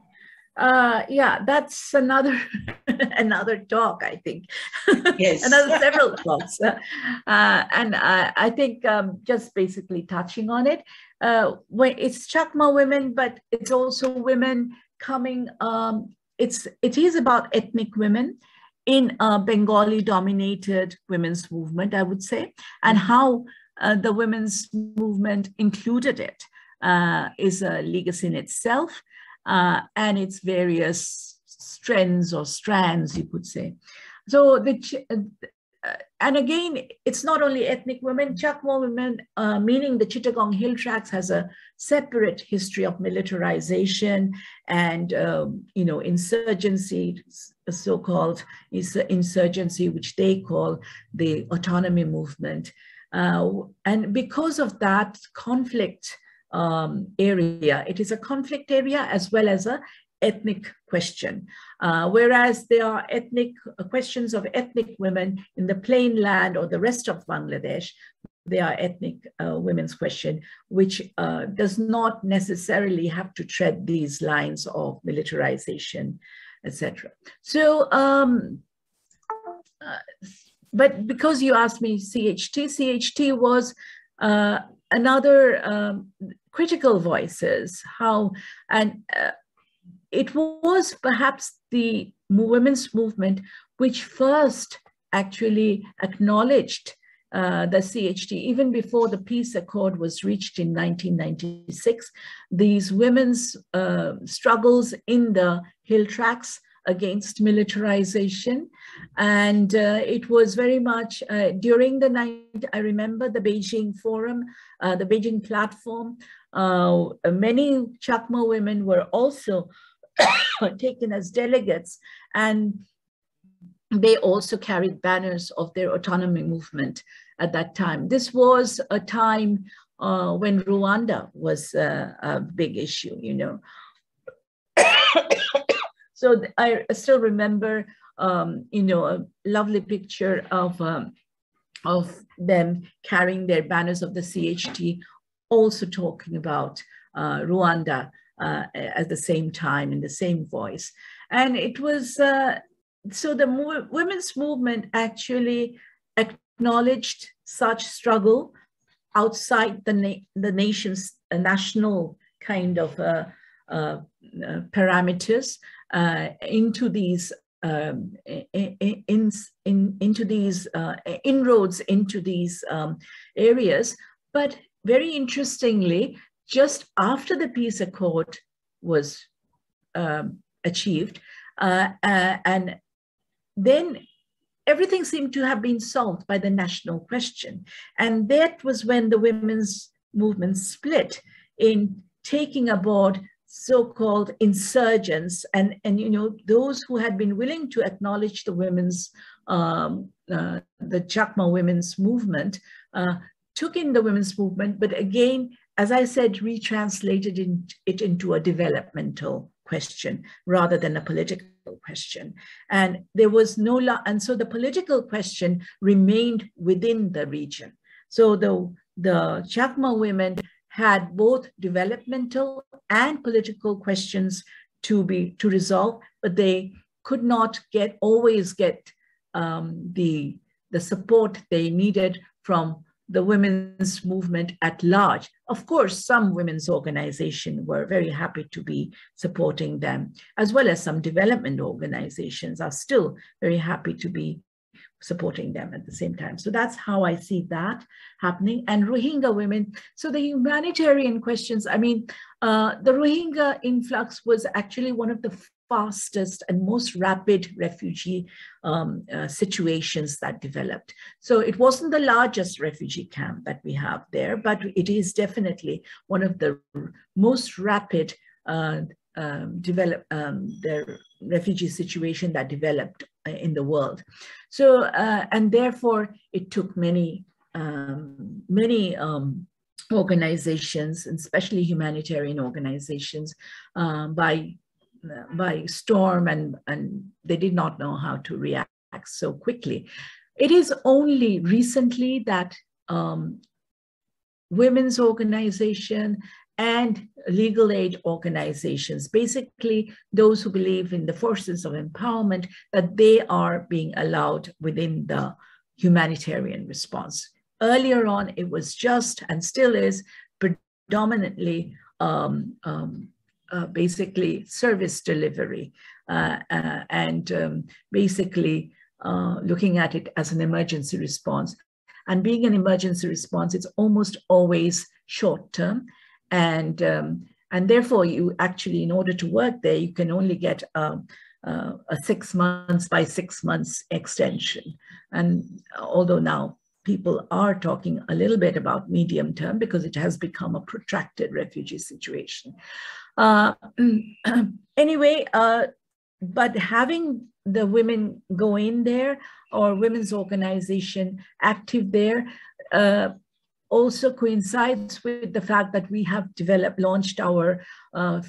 Yeah, that's another another talk, I think. Yes. Another several talks. And I think just basically touching on it, when it's Chakma women, but it's also women coming, it is about ethnic women in a Bengali-dominated women's movement, I would say, and how the women's movement included it is a legacy in itself. And its various strengths or strands, you could say. So and again, it's not only ethnic women, Chakma women, meaning the Chittagong Hill Tracts has a separate history of militarization and, insurgency, so-called insurgency, which they call the autonomy movement. And because of that conflict area, it is a conflict area as well as a ethnic question, whereas there are ethnic questions of ethnic women in the plain land or the rest of Bangladesh. They are ethnic women's question, which does not necessarily have to tread these lines of militarization, etc. So, but because you asked me CHT was another critical voices, it was perhaps the women's movement which first actually acknowledged the CHT. Even before the peace accord was reached in 1996, these women's struggles in the hill tracts against militarization. And it was very much during the night, I remember the Beijing forum, the Beijing platform, many Chakma women were also taken as delegates, and they also carried banners of their autonomy movement at that time. This was a time when Rwanda was a big issue, So I still remember, a lovely picture of them carrying their banners of the CHT, also talking about Rwanda at the same time, in the same voice. And it was, so the women's movement actually acknowledged such struggle outside the nation's national kind of parameters into these into these inroads into these areas. But very interestingly, just after the peace accord was achieved, and then everything seemed to have been solved by the national question. And that was when the women's movement split in taking aboard so-called insurgents and those who had been willing to acknowledge the women's, the Chakma women's movement, took in the women's movement, but again, as I said, retranslated it into a developmental question rather than a political question. And there was and so the political question remained within the region. So the Chakma women had both developmental and political questions to resolve, but they could not always get the support they needed from the women's movement at large. Of course, some women's organizations were very happy to be supporting them, as well as some development organizations are still very happy to be supporting them at the same time. So that's how I see that happening. And Rohingya women, so the humanitarian questions, I mean, the Rohingya influx was actually one of the fastest and most rapid refugee situations that developed. So it wasn't the largest refugee camp that we have there, but it is definitely one of the most rapid their refugee situation that developed in the world. So, and therefore it took many organizations, and especially humanitarian organizations, by storm, and they did not know how to react so quickly. It is only recently that women's organization and legal aid organizations, basically those who believe in the forces of empowerment, that they are being allowed within the humanitarian response. Earlier on, it was just, and still is, predominantly basically service delivery and basically looking at it as an emergency response. And being an emergency response, it's almost always short term. And therefore, you actually, in order to work there, you can only get a 6 months by 6 months extension. And although now people are talking a little bit about medium term because it has become a protracted refugee situation. Anyway, but having the women go in there or women's organization active there also coincides with the fact that we have launched our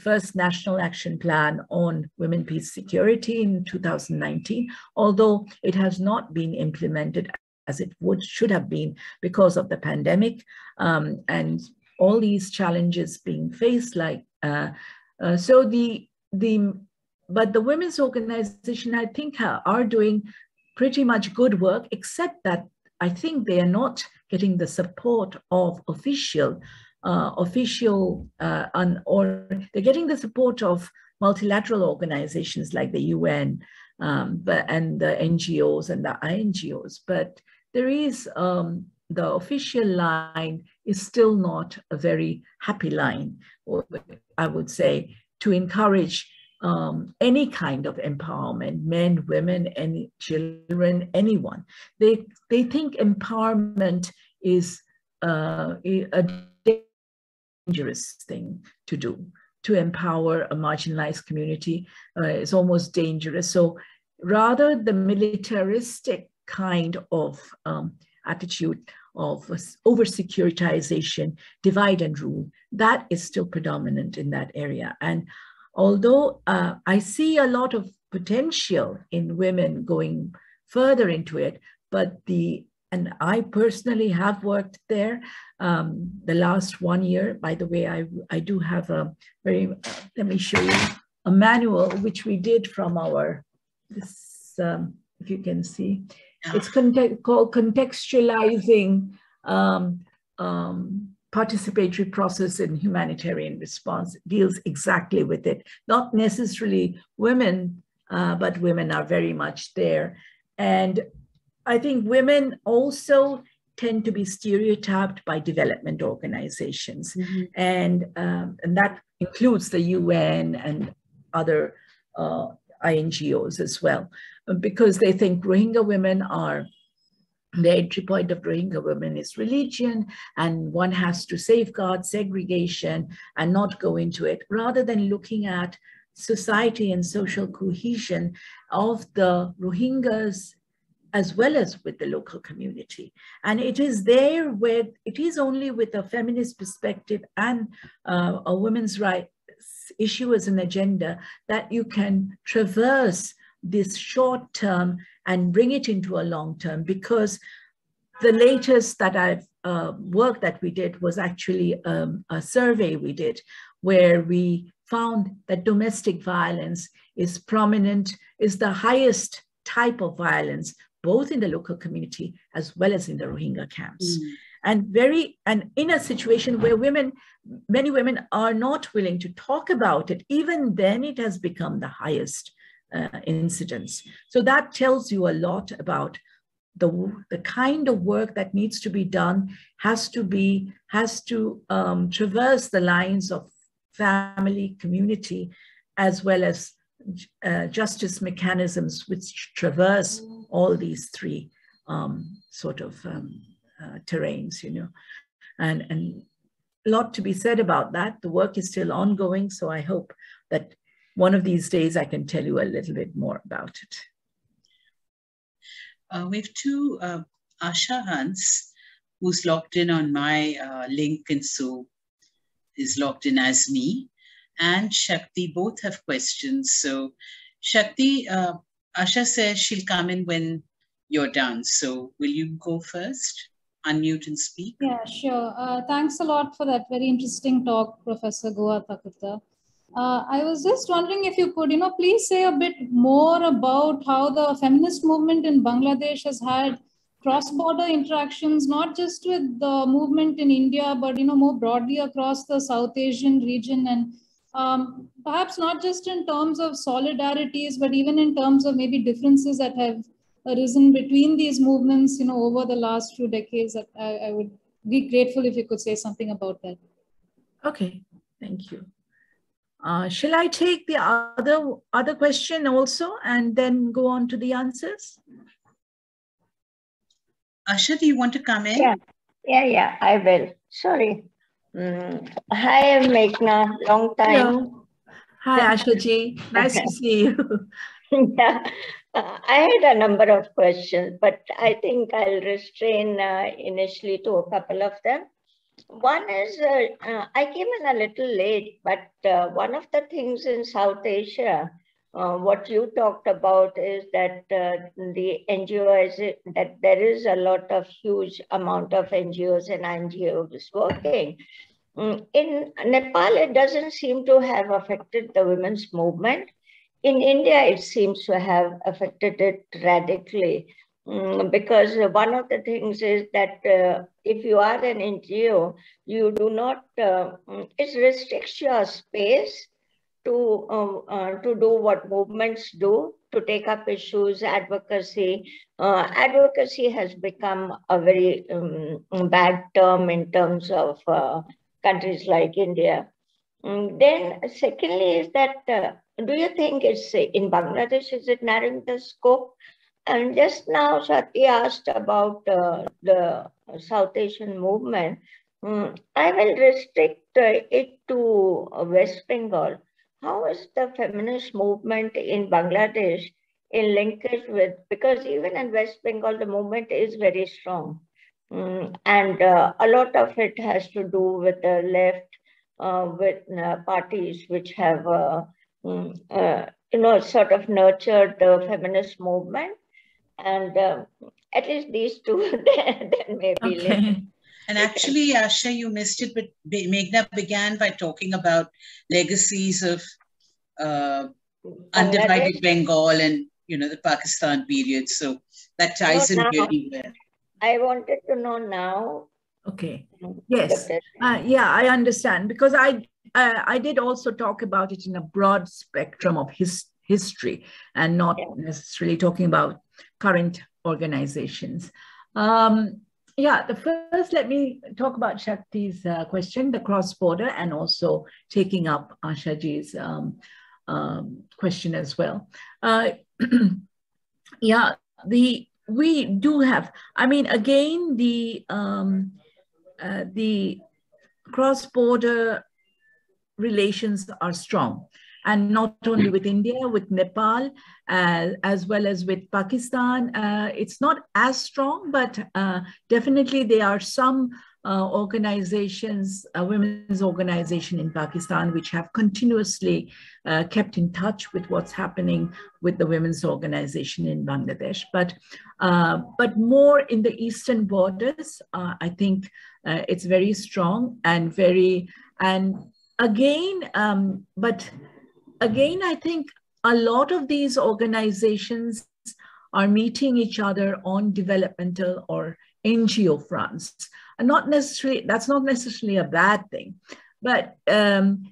first national action plan on women, peace, security in 2019, although it has not been implemented as it should have been because of the pandemic and all these challenges being faced. But the women's organization, I think, are doing pretty much good work, except that I think they are not getting the support of or they're getting the support of multilateral organizations like the UN and the NGOs and the INGOs. But there is the official line is still not a very happy line, I would say, to encourage any kind of empowerment, men, women, any children, anyone. They think empowerment is a dangerous thing to do. To empower a marginalized community is almost dangerous. So rather the militaristic kind of attitude of over-securitization, divide and rule, that is still predominant in that area. And although I see a lot of potential in women going further into it, and I personally have worked there the last 1 year. By the way, I do have a let me show you a manual which we did from if you can see, it's called Contextualizing Participatory Process in Humanitarian Response. It deals exactly with it. Not necessarily women, but women are very much there. And I think women also tend to be stereotyped by development organizations. Mm-hmm. And that includes the UN and other INGOs as well, because they think Rohingya women the entry point of Rohingya women is religion, and one has to safeguard segregation and not go into it, rather than looking at society and social cohesion of the Rohingyas as well as with the local community. And it is there where it is only with a feminist perspective and a women's rights issue as an agenda that you can traverse this short term and bring it into a long term, because the latest work that we did was actually a survey we did where we found that domestic violence is prominent, is the highest type of violence, both in the local community as well as in the Rohingya camps. Mm. And in a situation where many women are not willing to talk about it, even then it has become the highest incidence. So that tells you a lot about the kind of work that needs to be done has to traverse the lines of family, community, as well as justice mechanisms which traverse all these three terrains, and a lot to be said about that. The work is still ongoing, so I hope that one of these days I can tell you a little bit more about it. We have two, Asha Hans, who's logged in on my link, and so is logged in as me, and Shakti both have questions. So Shakti, Asha says she'll come in when you're done. So will you go first? unmute and speak. Yeah, sure. Thanks a lot for that very interesting talk, Professor Guhathakurta. I was just wondering if you could, please say a bit more about how the feminist movement in Bangladesh has had cross-border interactions, not just with the movement in India, but, more broadly across the South Asian region, and perhaps not just in terms of solidarities, but even in terms of maybe differences that have arisen between these movements, over the last few decades. That I would be grateful if you could say something about that. Okay, thank you. Shall I take the other question also and then go on to the answers? Asha, do you want to come in? Yeah, I will. Sorry. Hi, Meghna. Long time. Hello. Hi, Asha ji. Nice to see you. Yeah, I had a number of questions, but I think I'll restrain initially to a couple of them. One is, I came in a little late, but one of the things in South Asia, what you talked about is that the NGOs, that there is a lot of huge amount of NGOs and NGOs working. In Nepal, it doesn't seem to have affected the women's movement. In India, it seems to have affected it radically. Because one of the things is that if you are an NGO, you do not, it restricts your space to do what movements do, to take up issues, advocacy. Advocacy has become a very bad term in terms of countries like India. Then secondly is that, do you think it's in Bangladesh, is it narrowing the scope? And just now, Shati asked about the South Asian movement. I will restrict it to West Bengal. How is the feminist movement in Bangladesh in linkage with, because even in West Bengal, the movement is very strong. And a lot of it has to do with the left, with parties which have, sort of nurtured the feminist movement. And at least these two, then maybe later. And actually, Asha, you missed it, but Meghna began by talking about legacies of undivided Bengal and, the Pakistan period. So that ties in really well. I wanted to know now. Okay. Yes. Yeah, I understand, because I did also talk about it in a broad spectrum of history and not necessarily talking about current organizations. Yeah, the first, let me talk about Shakti's question, the cross-border, and also taking up Ashaji's question as well. Yeah, we do have, I mean, again, the cross-border relations are strong, and not only with India, with Nepal, as well as with Pakistan. It's not as strong, but definitely there are some organizations, women's organization in Pakistan, which have continuously kept in touch with what's happening with the women's organization in Bangladesh. But more in the eastern borders, I think it's very strong and again, I think a lot of these organizations are meeting each other on developmental or NGO fronts. And that's not necessarily a bad thing, but and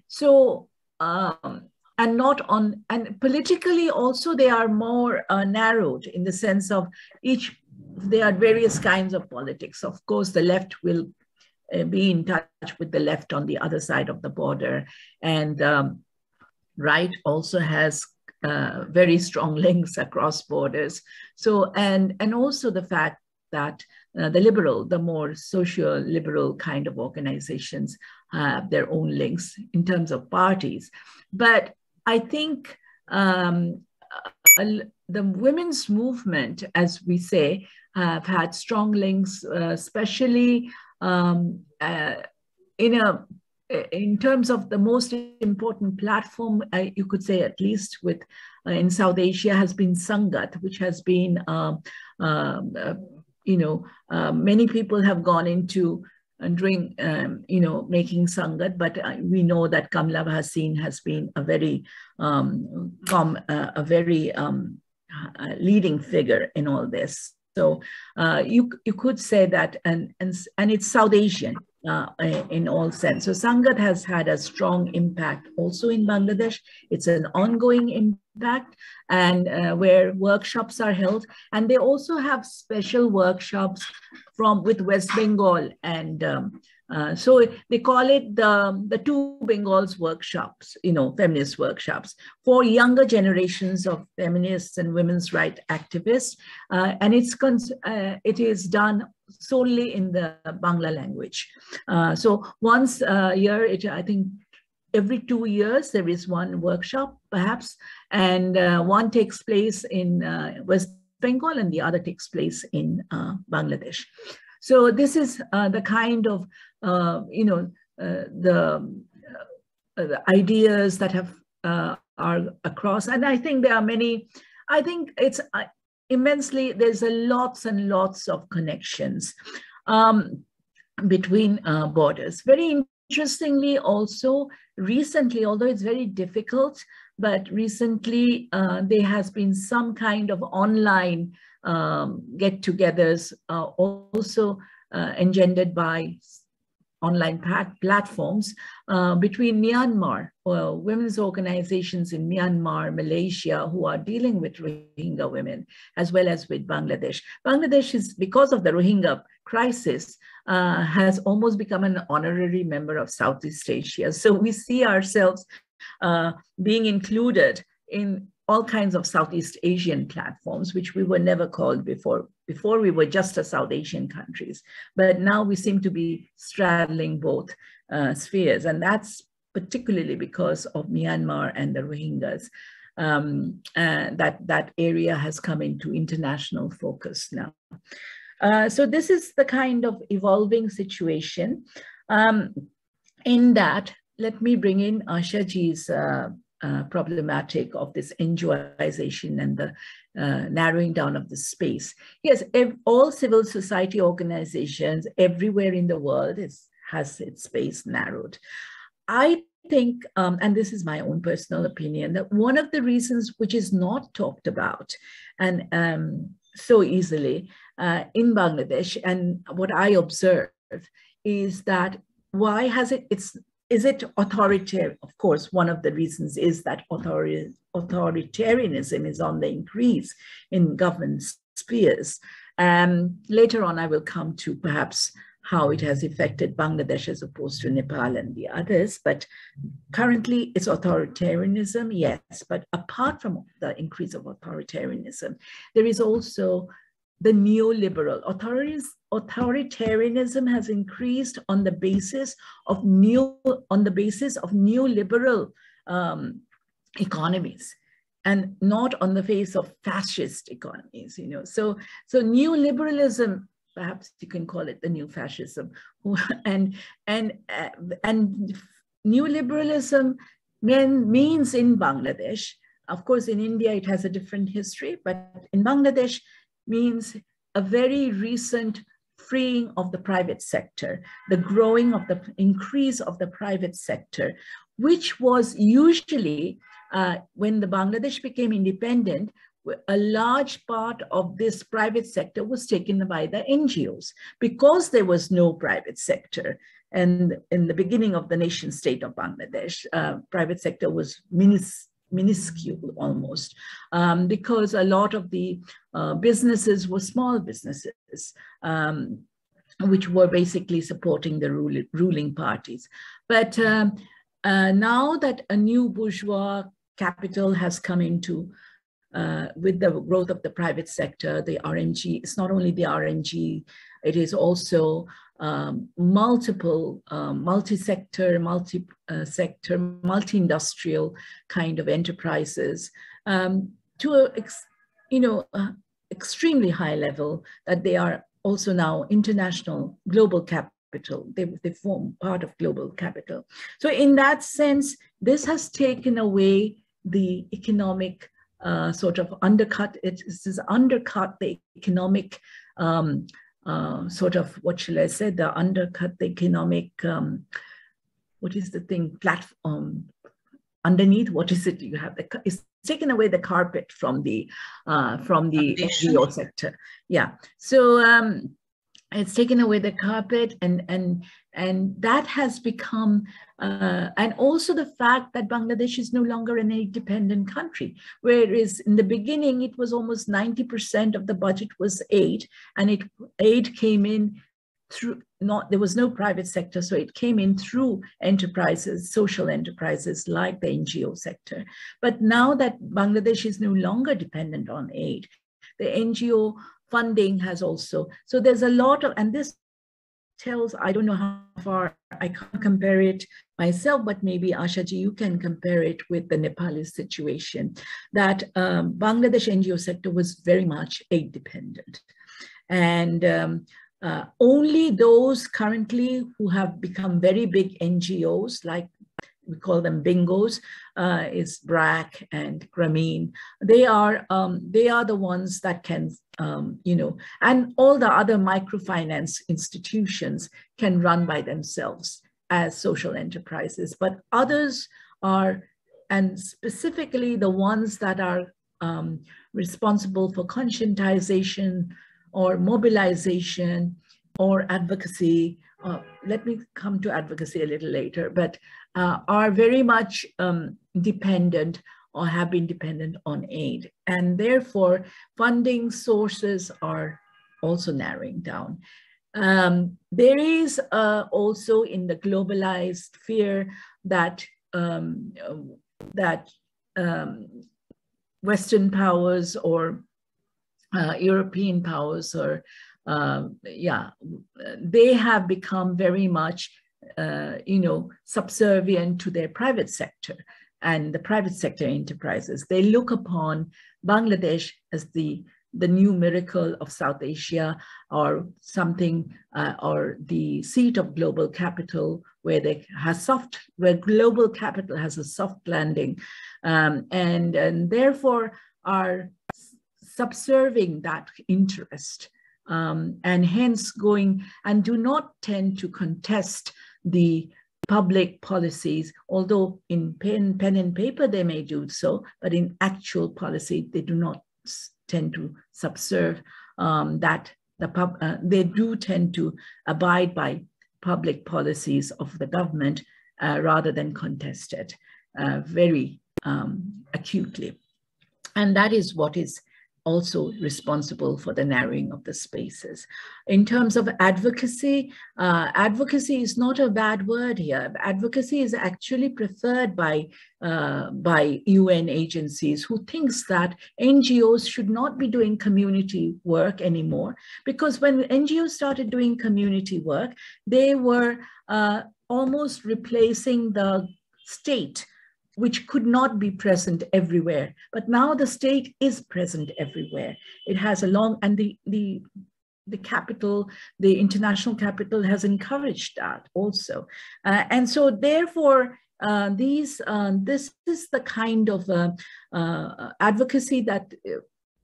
politically also they are more narrowed in the sense of there are various kinds of politics. Of course, the left will be in touch with the left on the other side of the border, and right also has very strong links across borders. So, and also the fact that the more socio-liberal kind of organizations have their own links in terms of parties. But I think the women's movement, as we say, have had strong links, especially in terms of the most important platform, you could say, at least in South Asia, has been Sangat, which has been, many people have gone into doing, making sangat, but we know that Kamla Bhasin has been a very, leading figure in all this. So you could say that, and it's South Asian in all sense. So Sangat has had a strong impact also in Bangladesh. It's an ongoing impact, and where workshops are held, and they also have special workshops with West Bengal, and so they call it the two Bengals workshops, feminist workshops for younger generations of feminists and women's rights activists, and it is done solely in the Bangla language. So once a year, I think every 2 years there is one workshop perhaps, and one takes place in West Bengal and the other takes place in Bangladesh. So this is the kind of the ideas that are across, and I think there are many. I think it's immensely. There's lots and lots of connections between borders. Very interestingly, also recently, although it's very difficult, but recently there has been some kind of online get-togethers also engendered by online platforms between Myanmar, women's organizations in Myanmar, Malaysia, who are dealing with Rohingya women, as well as with Bangladesh. Bangladesh is, because of the Rohingya crisis, has almost become an honorary member of Southeast Asia. So we see ourselves being included in all kinds of Southeast Asian platforms, which we were never called before. Before we were just a South Asian countries, but now we seem to be straddling both spheres, and that's particularly because of Myanmar and the Rohingyas. That area has come into international focus now. So this is the kind of evolving situation. In that, let me bring in Ashaji's problematic of this NGOization and the narrowing down of the space. Yes, all civil society organizations everywhere in the world has its space narrowed. I think, and this is my own personal opinion, that one of the reasons which is not talked about and so easily in Bangladesh, and what I observe is that why has is it authoritarian? Of course, one of the reasons is that authoritarianism is on the increase in government spheres. Later on, I will come to perhaps how it has affected Bangladesh as opposed to Nepal and the others. But currently, it's authoritarianism, yes. But apart from the increase of authoritarianism, there is also the neoliberal. Authoritarianism has increased on the basis of neoliberal economies, and not on the face of fascist economies. So neoliberalism, perhaps you can call it the new fascism, and neoliberalism means in Bangladesh. Of course, in India it has a different history, but in Bangladesh means a very recent freeing of the private sector, the growing of the increase of the private sector, which was usually, when the Bangladesh became independent, a large part of this private sector was taken by the NGOs because there was no private sector. And in the beginning of the nation state of Bangladesh, private sector was minuscule almost, because a lot of the businesses were small businesses, which were basically supporting the ruling parties. But now that a new bourgeois capital has come into, with the growth of the private sector, the RNG, it's not only the RNG, it is also multiple, multi-sector, multi-industrial kind of enterprises to a, extremely high level, that they are also now international global capital. They form part of global capital. So in that sense, this has taken away the economic sort of undercut. It has undercut the economic sort of, what shall I say, the undercut the economic, what is the thing, platform, underneath, what is it you have? It's taken away the carpet from the NGO sector. Yeah, so it's taken away the carpet, and that has become, and also the fact that Bangladesh is no longer an aid-dependent country, whereas in the beginning it was almost 90% of the budget was aid, and aid came in through, there was no private sector, so it came in through enterprises, social enterprises like the NGO sector. But now that Bangladesh is no longer dependent on aid, the NGO funding has also, so there's a lot of, and this tells, I don't know how far, I can't compare it myself, but maybe Ashaji, you can compare it with the Nepali situation, that Bangladesh NGO sector was very much aid dependent. And only those currently who have become very big NGOs, like we call them bingos, is BRAC and Grameen. They are the ones that can, you know, and all the other microfinance institutions can run by themselves as social enterprises. But others are, and specifically the ones that are responsible for conscientization or mobilization or advocacy, let me come to advocacy a little later, but are very much dependent or have been dependent on aid. And therefore, funding sources are also narrowing down. There is also in the globalized fear that Western powers or European powers, or they have become very much, you know, subservient to their private sector and the private sector enterprises. They look upon Bangladesh as the new miracle of South Asia, or something, or the seat of global capital, where global capital has a soft landing, and therefore are subserving that interest, and hence going and do not tend to contest the public policies, although in pen and paper they may do so, but in actual policy they do not tend to subserve that. They do tend to abide by public policies of the government rather than contest it very acutely. And that is what is also responsible for the narrowing of the spaces. In terms of advocacy, advocacy is not a bad word here. Advocacy is actually preferred by UN agencies, who thinks that NGOs should not be doing community work anymore, because when NGOs started doing community work, they were almost replacing the state, which could not be present everywhere. But now the state is present everywhere. It has a long, and the capital, the international capital has encouraged that also. And so therefore, this is the kind of advocacy that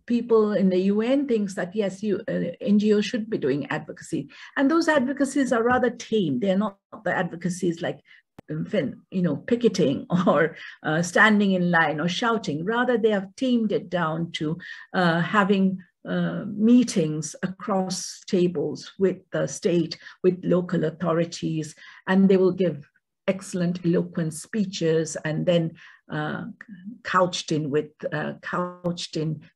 people in the UN thinks that, yes, NGOs should be doing advocacy. And those advocacies are rather tame. They're not the advocacies like, you know, picketing or standing in line or shouting. Rather, they have tamed it down to having meetings across tables with the state, with local authorities, and they will give excellent eloquent speeches, and then couched in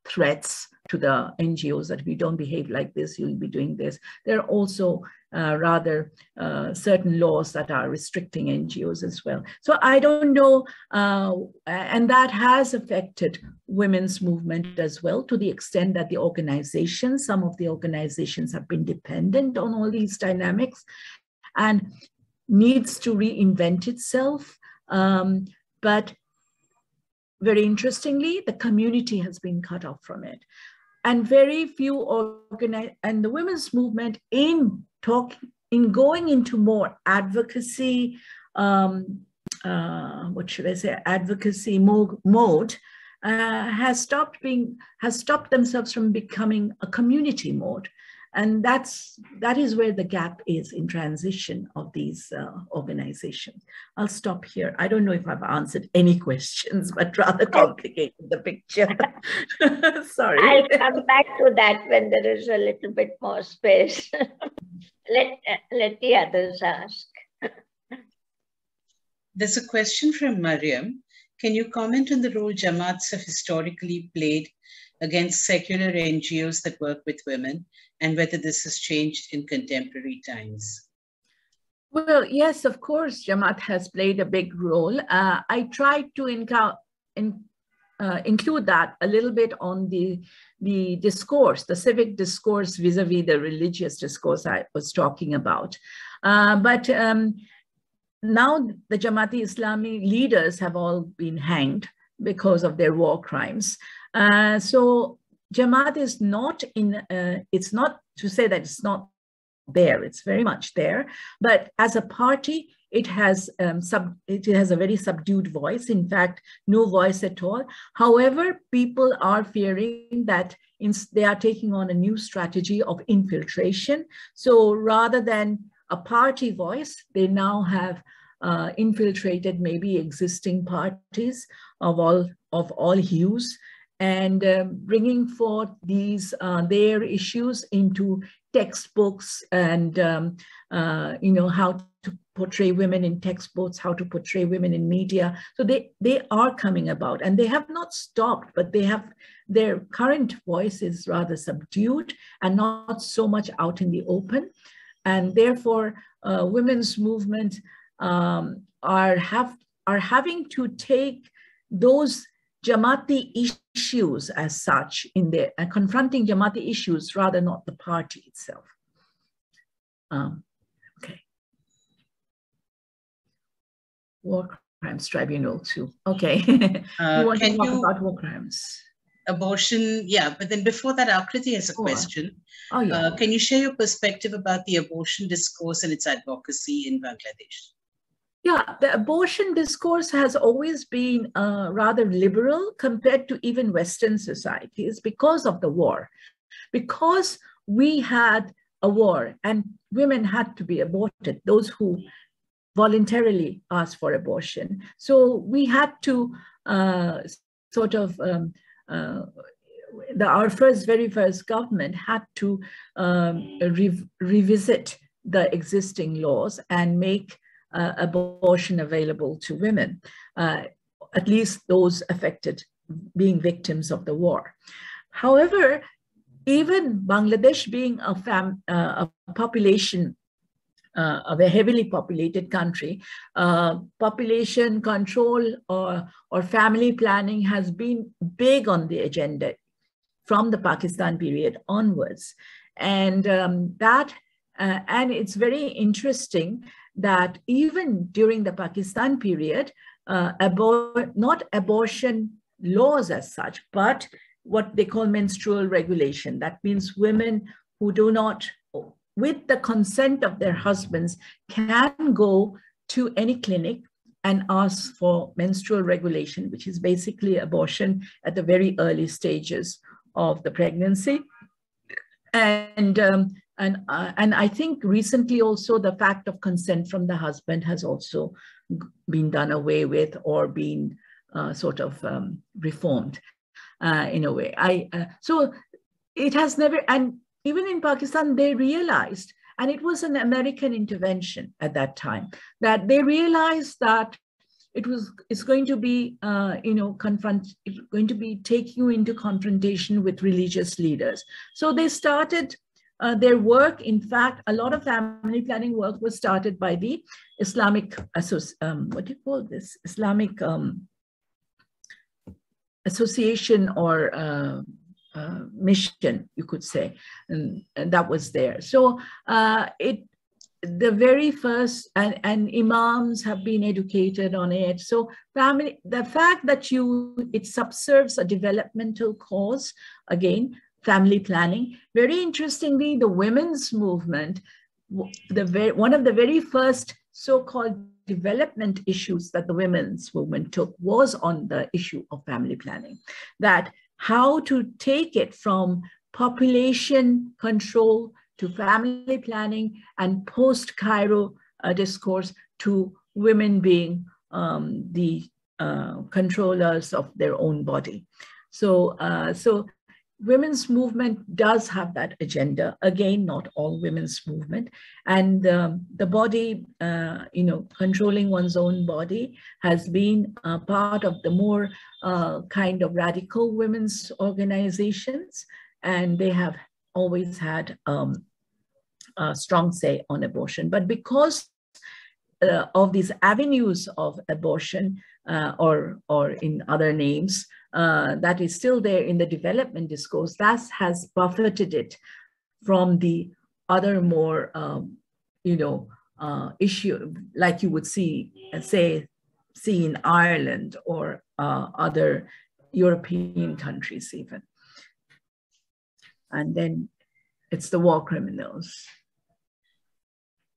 threats to the NGOs that if you don't behave like this, you'll be doing this. There are also rather certain laws that are restricting NGOs as well. So I don't know, and that has affected women's movement as well, to the extent that the organizations, some of the organizations have been dependent on all these dynamics and needs to reinvent itself. But very interestingly, the community has been cut off from it. And very few and the women's movement in going into more advocacy, what should I say, advocacy mode, has stopped themselves from becoming a community mode. And that is where the gap is in transition of these organizations. I'll stop here. I don't know if I've answered any questions, but rather complicated the picture. Sorry. I'll come back to that when there is a little bit more space. Let the others ask. There's a question from Mariam. Can you comment on the role Jamaats have historically played against secular NGOs that work with women, and whether this has changed in contemporary times? Well, yes, of course, Jamaat has played a big role. I tried to include that a little bit on the discourse, the civic discourse vis-a-vis the religious discourse I was talking about. But now the Jamaat-e Islami leaders have all been hanged because of their war crimes. So Jamaat is not in, it's not to say that it's not there, it's very much there, but as a party, it has a very subdued voice, in fact, no voice at all. However, people are fearing that they are taking on a new strategy of infiltration. So rather than a party voice, they now have infiltrated maybe existing parties of all hues, and bringing forth these their issues into textbooks, and how to portray women in textbooks, how to portray women in media. So they are coming about, and they have not stopped, but their current voice is rather subdued and not so much out in the open. And therefore, women's movement are having to take those Jamaati issues as such in their confronting Jamaati issues, rather not the party itself. Okay. War Crimes Tribunal too. Okay. You want to talk about war crimes? Abortion, yeah, but then before that, Akriti has a question. Oh, yeah. Can you share your perspective about the abortion discourse and its advocacy in Bangladesh? Yeah, the abortion discourse has always been rather liberal compared to even Western societies because of the war. Because we had a war and women had to be aborted, those who voluntarily asked for abortion. So we had to our very first government had to revisit the existing laws and make abortion available to women, at least those affected, being victims of the war. However, even Bangladesh being a population of a heavily populated country, population control or family planning has been big on the agenda from the Pakistan period onwards. And and it's very interesting that even during the Pakistan period, not abortion laws as such, but what they call menstrual regulation. That means women who do not, with the consent of their husbands, can go to any clinic and ask for menstrual regulation, which is basically abortion at the very early stages of the pregnancy. And I think recently also the fact of consent from the husband has also been done away with or been reformed in a way. So it has never, and even in Pakistan, they realized, and it was an American intervention at that time, that they realized that it's going to be, it's going to be taking you into confrontation with religious leaders. So they started their work. In fact, a lot of family planning work was started by the Islamic, Islamic association or mission, you could say, and that was there. So the very first, and imams have been educated on it. So the fact that it subserves a developmental cause, again, family planning. Very interestingly, the women's movement, one of the very first so-called development issues that the women's movement took was on the issue of family planning, that how to take it from population control to family planning, and post-Cairo discourse to women being the controllers of their own body. So, women's movement does have that agenda. Again, not all women's movement. And the body, controlling one's own body has been part of the more kind of radical women's organizations. And they have always had a strong say on abortion. But because of these avenues of abortion, or in other names, that is still there in the development discourse, that has buffeted it from the other more, issue, like you would see in Ireland or other European countries even. And then it's the war criminals.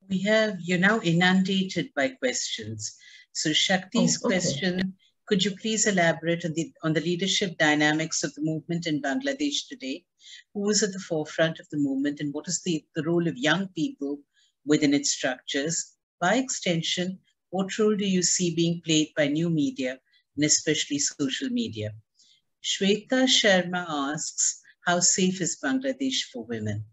You're now inundated by questions. So Shakti's question, could you please elaborate on the leadership dynamics of the movement in Bangladesh today? Who is at the forefront of the movement, and what is the role of young people within its structures? By extension, what role do you see being played by new media, and especially social media? Shweta Sharma asks, how safe is Bangladesh for women?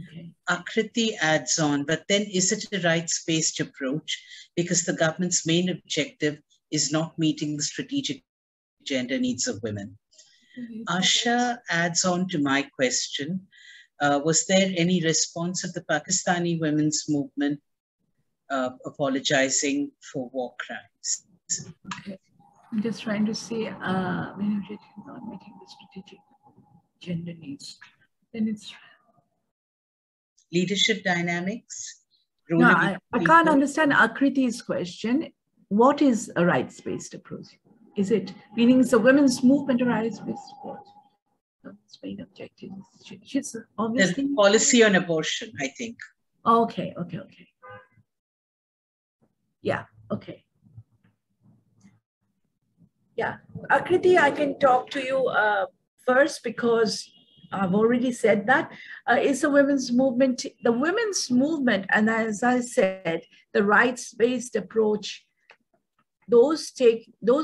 Okay. Akriti adds on, but then is it a rights-based approach? Because the government's main objective is not meeting the strategic gender needs of women. Asha adds on to my question, was there any response of the Pakistani women's movement apologizing for war crimes? Okay. I'm just trying to see, not meeting the strategic gender needs. Then it's leadership dynamics. No, I can't understand Akriti's question. What is a rights-based approach? Is it, meaning it's a women's movement or rights-based approach? Its main objective. She's obviously... The policy on abortion, I think. Okay. Yeah, okay. Yeah, Akriti, I can talk to you first because I've already said that. It's a women's movement. The women's movement, and as I said, the rights-based approach, those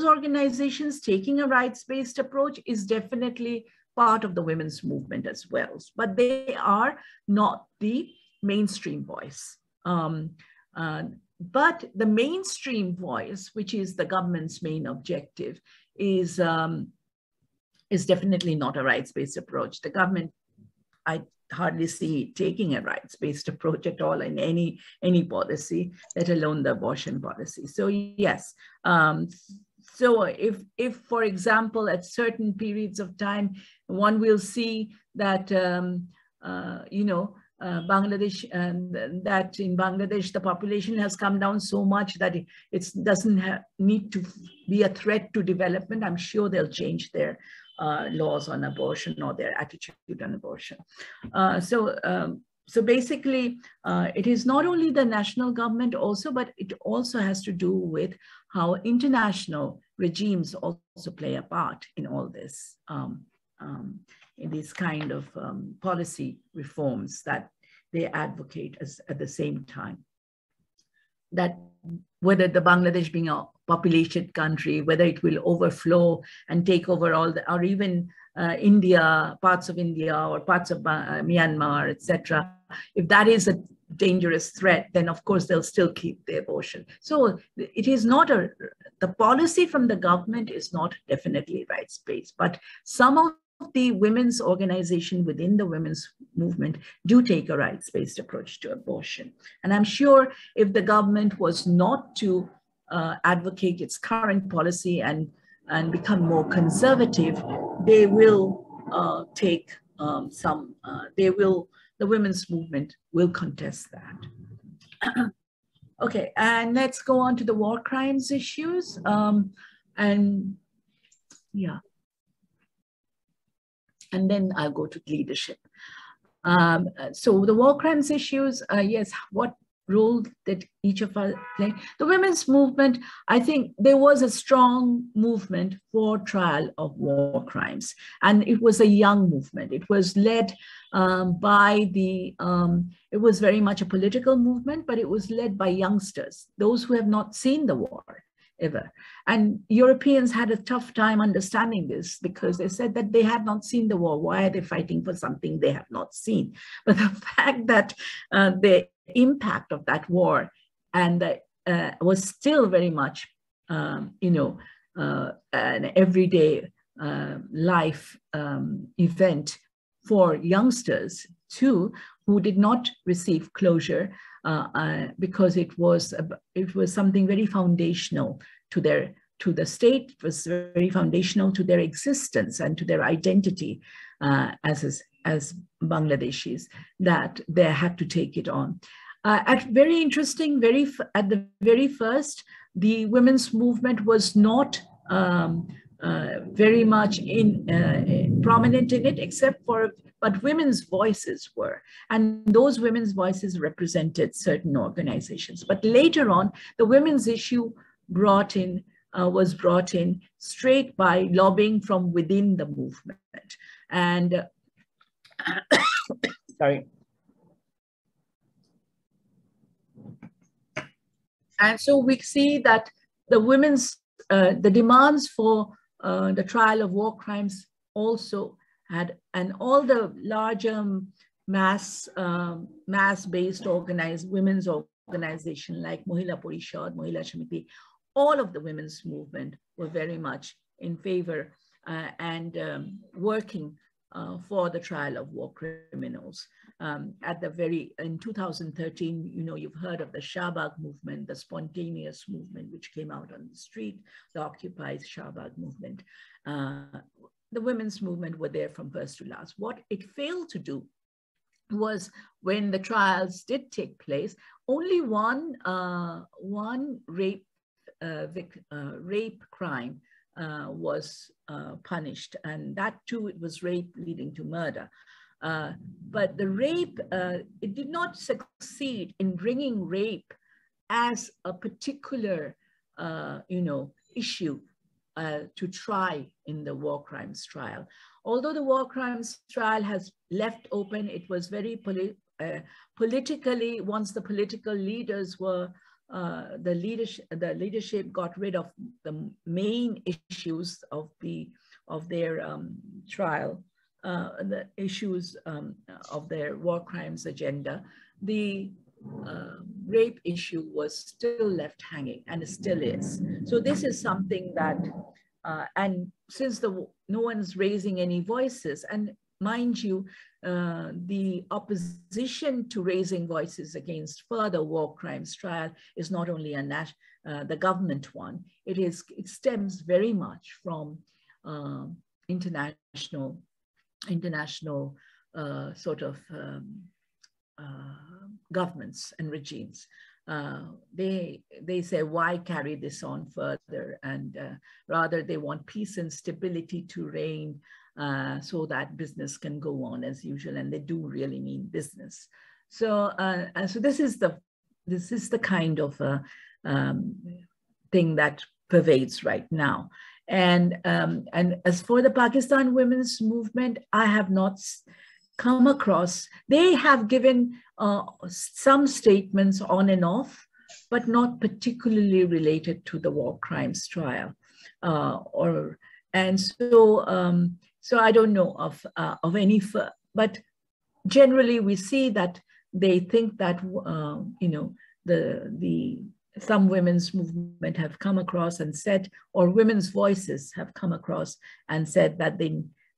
organizations taking a rights-based approach is definitely part of the women's movement as well. But they are not the mainstream voice. But the mainstream voice, which is the government's main objective, is definitely not a rights-based approach. The government, I hardly see taking a rights-based approach at all in any policy, let alone the abortion policy. So yes, so if for example, at certain periods of time, one will see that, Bangladesh, that in Bangladesh, the population has come down so much that it doesn't need to be a threat to development. I'm sure they'll change their laws on abortion or their attitude on abortion. So basically, it is not only the national government also, but it also has to do with how international regimes also play a part in all this, in these kind of policy reforms that they advocate at the same time. That whether the Bangladesh being a populated country, whether it will overflow and take over all the, or even India, parts of India or parts of Myanmar, etc. If that is a dangerous threat, then of course they'll still keep the abortion. So it is not the policy from the government is not definitely rights-based, but some of the women's organization within the women's movement do take a rights-based approach to abortion. And I'm sure if the government was not to advocate its current policy and become more conservative, they will take the women's movement will contest that. Okay, and let's go on to the war crimes issues. And then I'll go to leadership. So the war crimes issues, yes, role that each of us play? The women's movement, I think there was a strong movement for trial of war crimes, and it was a young movement. It was led by the, it was very much a political movement, but it was led by youngsters, those who have not seen the war ever. And Europeans had a tough time understanding this because they said that they had not seen the war. Why are they fighting for something they have not seen? But the fact that the impact of that war and was still very much, you know, an everyday life event for youngsters too, who did not receive closure because it was something very foundational to the state. It was very foundational to their existence and to their identity as Bangladeshis, that they had to take it on. Very interesting, at the very first, the women's movement was not very much prominent in it, but women's voices were, and those women's voices represented certain organizations. But later on, the women's issue was brought in straight by lobbying from within the movement. And sorry. And so we see that the women's, the demands for the trial of war crimes also had, and all the larger mass-based women's organization like Mahila Parishad, Mahila Samiti, all of the women's movement were very much in favor and working for the trial of war criminals. In 2013, you know, you've heard of the Shahbag movement, the spontaneous movement, which came out on the street, the Occupy Shahbag movement. The women's movement were there from first to last. What it failed to do was, when the trials did take place, only one rape crime was punished, and that too, it was rape leading to murder. But the rape, it did not succeed in bringing rape as a particular, you know, issue to try in the war crimes trial. Although the war crimes trial has left open, it was very politically, once the political leaders were, the leadership got rid of the main issues of their trial, the issues of their war crimes agenda. The rape issue was still left hanging, and it still is. So this is something that, and since no one's raising any voices, and mind you, the opposition to raising voices against further war crimes trial is not only the government one. It stems very much from international sort of governments and regimes. They say, why carry this on further? And rather they want peace and stability to reign so that business can go on as usual, and they do really mean business. So, so this is the kind of thing that pervades right now. And as for the Pakistan women's movement, I have not come across, they have given some statements on and off, but not particularly related to the war crimes trial. So I don't know of any, but generally we see that they think that, you know, some women's movement have come across and said, or women's voices have come across and said that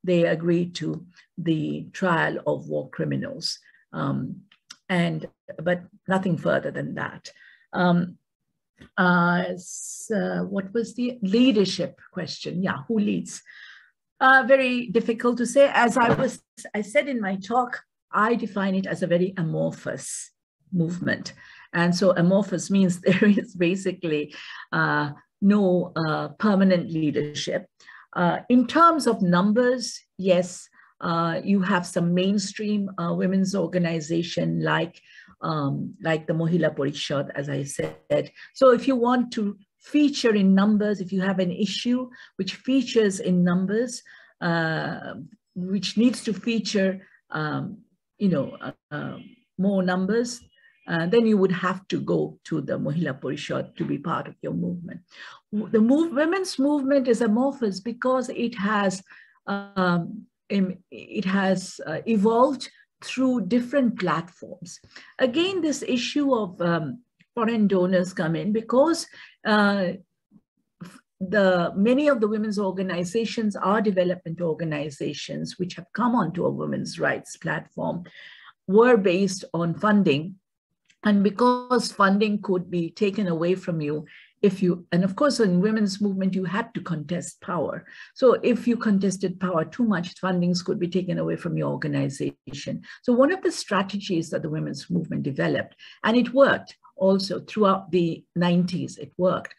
they agree to the trial of war criminals, but nothing further than that. What was the leadership question? Yeah, who leads? Very difficult to say. As I said in my talk, I define it as a very amorphous movement. And so amorphous means there is basically no permanent leadership. In terms of numbers, yes, you have some mainstream women's organization like like the Mahila Parishad, as I said. So if you want to feature in numbers, if you have an issue which features in numbers, which needs to feature, more numbers, then you would have to go to the Mahila Parishad to be part of your movement. The women's movement is amorphous because it has evolved through different platforms. Again, this issue of foreign donors come in because many of the women's organizations are development organizations which have come onto a women's rights platform, were based on funding. And because funding could be taken away from you, and of course in women's movement, you had to contest power. So if you contested power too much, fundings could be taken away from your organization. So one of the strategies that the women's movement developed, and it worked also throughout the 90s, it worked,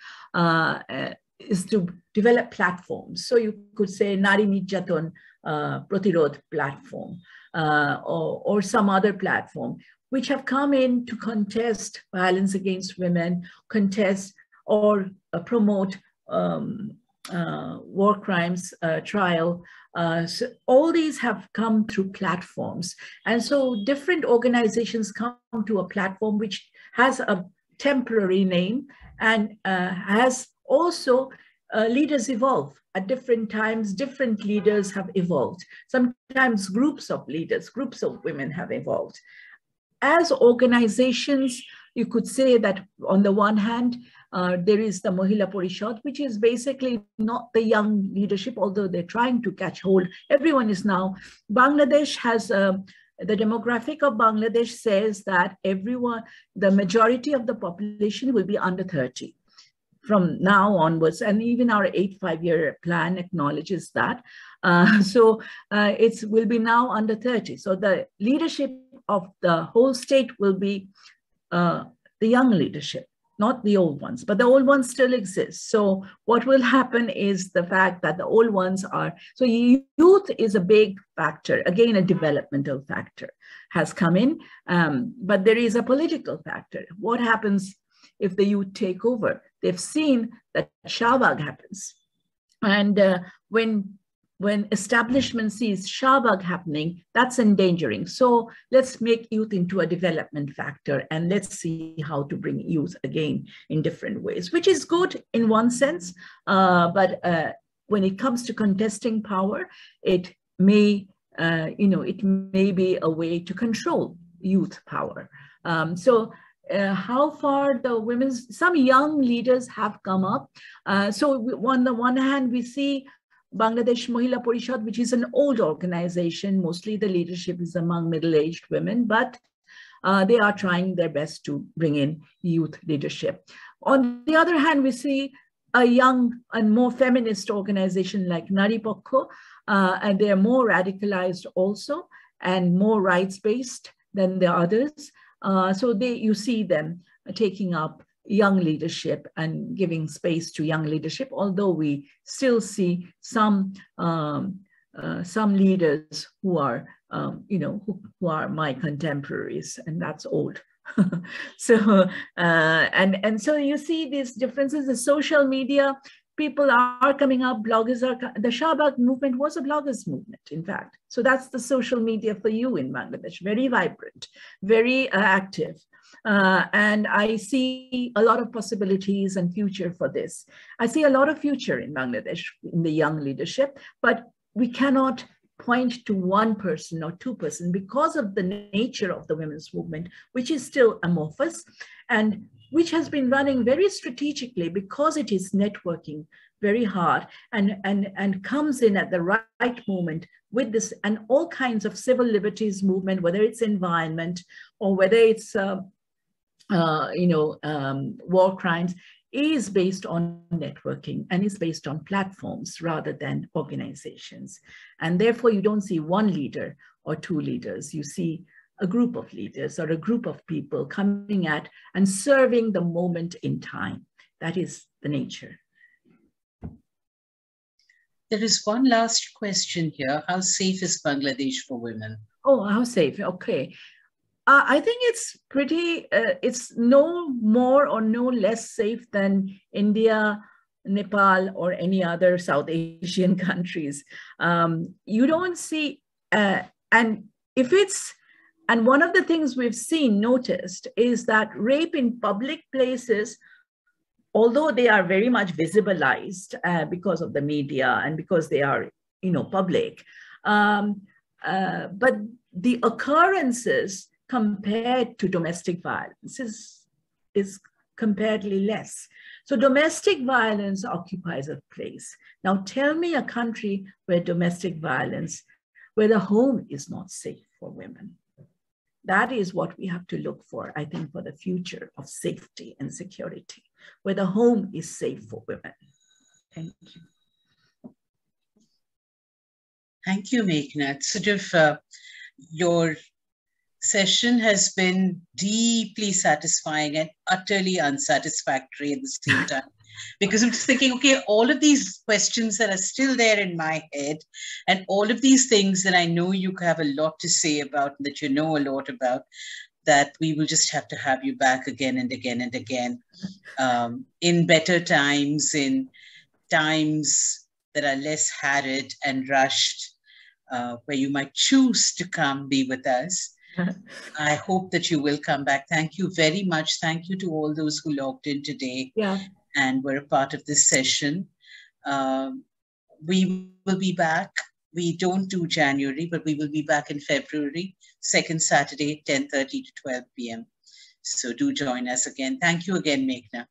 is to develop platforms. So you could say Nari Nirjaton Protirod platform or some other platform, which have come in to contest violence against women, contest or promote war crimes trial. So all these have come through platforms. And so different organizations come to a platform which has a temporary name and has also leaders evolve. At different times, different leaders have evolved. Sometimes groups of leaders, groups of women have evolved. As organizations, you could say that on the one hand, there is the Mahila Parishad, which is basically not the young leadership, although they're trying to catch hold. Everyone is now, Bangladesh has, the demographic of Bangladesh says that the majority of the population will be under 30 from now onwards. And even our 5-year plan acknowledges that. It will be now under 30. So the leadership of the whole state will be the young leadership, not the old ones, but the old ones still exist. So what will happen is the fact that the old ones so youth is a big factor, again, a developmental factor has come in, but there is a political factor. What happens if the youth take over? They've seen that Shahbag happens. And when establishment sees Shahbag happening, that's endangering. So let's make youth into a development factor and let's see how to bring youth again in different ways, which is good in one sense. But when it comes to contesting power, it may be a way to control youth power. How far some young leaders have come up. On the one hand, we see Bangladesh Mahila Parishad, which is an old organization. Mostly the leadership is among middle-aged women, but they are trying their best to bring in youth leadership. On the other hand, we see a young and more feminist organization like Nari Pokho, and they are more radicalized also and more rights-based than the others. You see them taking up young leadership and giving space to young leadership, although we still see some leaders who are my contemporaries, and that's old. So you see these differences. The social media, people are coming up, bloggers the Shahbag movement was a bloggers movement, in fact. So that's the social media for you in Bangladesh, very vibrant, very active. And I see a lot of possibilities and future for this. I see a lot of future in Bangladesh in the young leadership, but we cannot point to one person or two person because of the nature of the women's movement, which is still amorphous and which has been running very strategically because it is networking very hard and comes in at the right moment with this and all kinds of civil liberties movement, whether it's environment or whether it's war crimes, is based on networking and is based on platforms rather than organizations. And therefore you don't see one leader or two leaders, you see a group of leaders or a group of people coming at and serving the moment in time. That is the nature. There is one last question here. How safe is Bangladesh for women? Oh, how safe? Okay. I think it's pretty, it's no more or no less safe than India, Nepal, or any other South Asian countries. You don't see, and if it's, and one of the things we've noticed is that rape in public places, although they are very much visibilized because of the media and because they are, public, but the occurrences compared to domestic violence is comparatively less. So domestic violence occupies a place. Now tell me a country where domestic violence, where the home is not safe for women. That is what we have to look for, I think, for the future of safety and security, where the home is safe for women. Thank you. Thank you, Meghna. Sort of your session has been deeply satisfying and utterly unsatisfactory at the same time. Because I'm just thinking, okay, all of these questions that are still there in my head, and all of these things that I know you have a lot to say about, that you know a lot about, that we will just have to have you back again and again and again, in better times, in times that are less harried and rushed, where you might choose to come be with us. I hope that you will come back. Thank you very much. Thank you to all those who logged in today and were a part of this session. We will be back. We don't do January, but we will be back in February, second Saturday, 10:30 to 12 p.m. So do join us again. Thank you again, Meghna.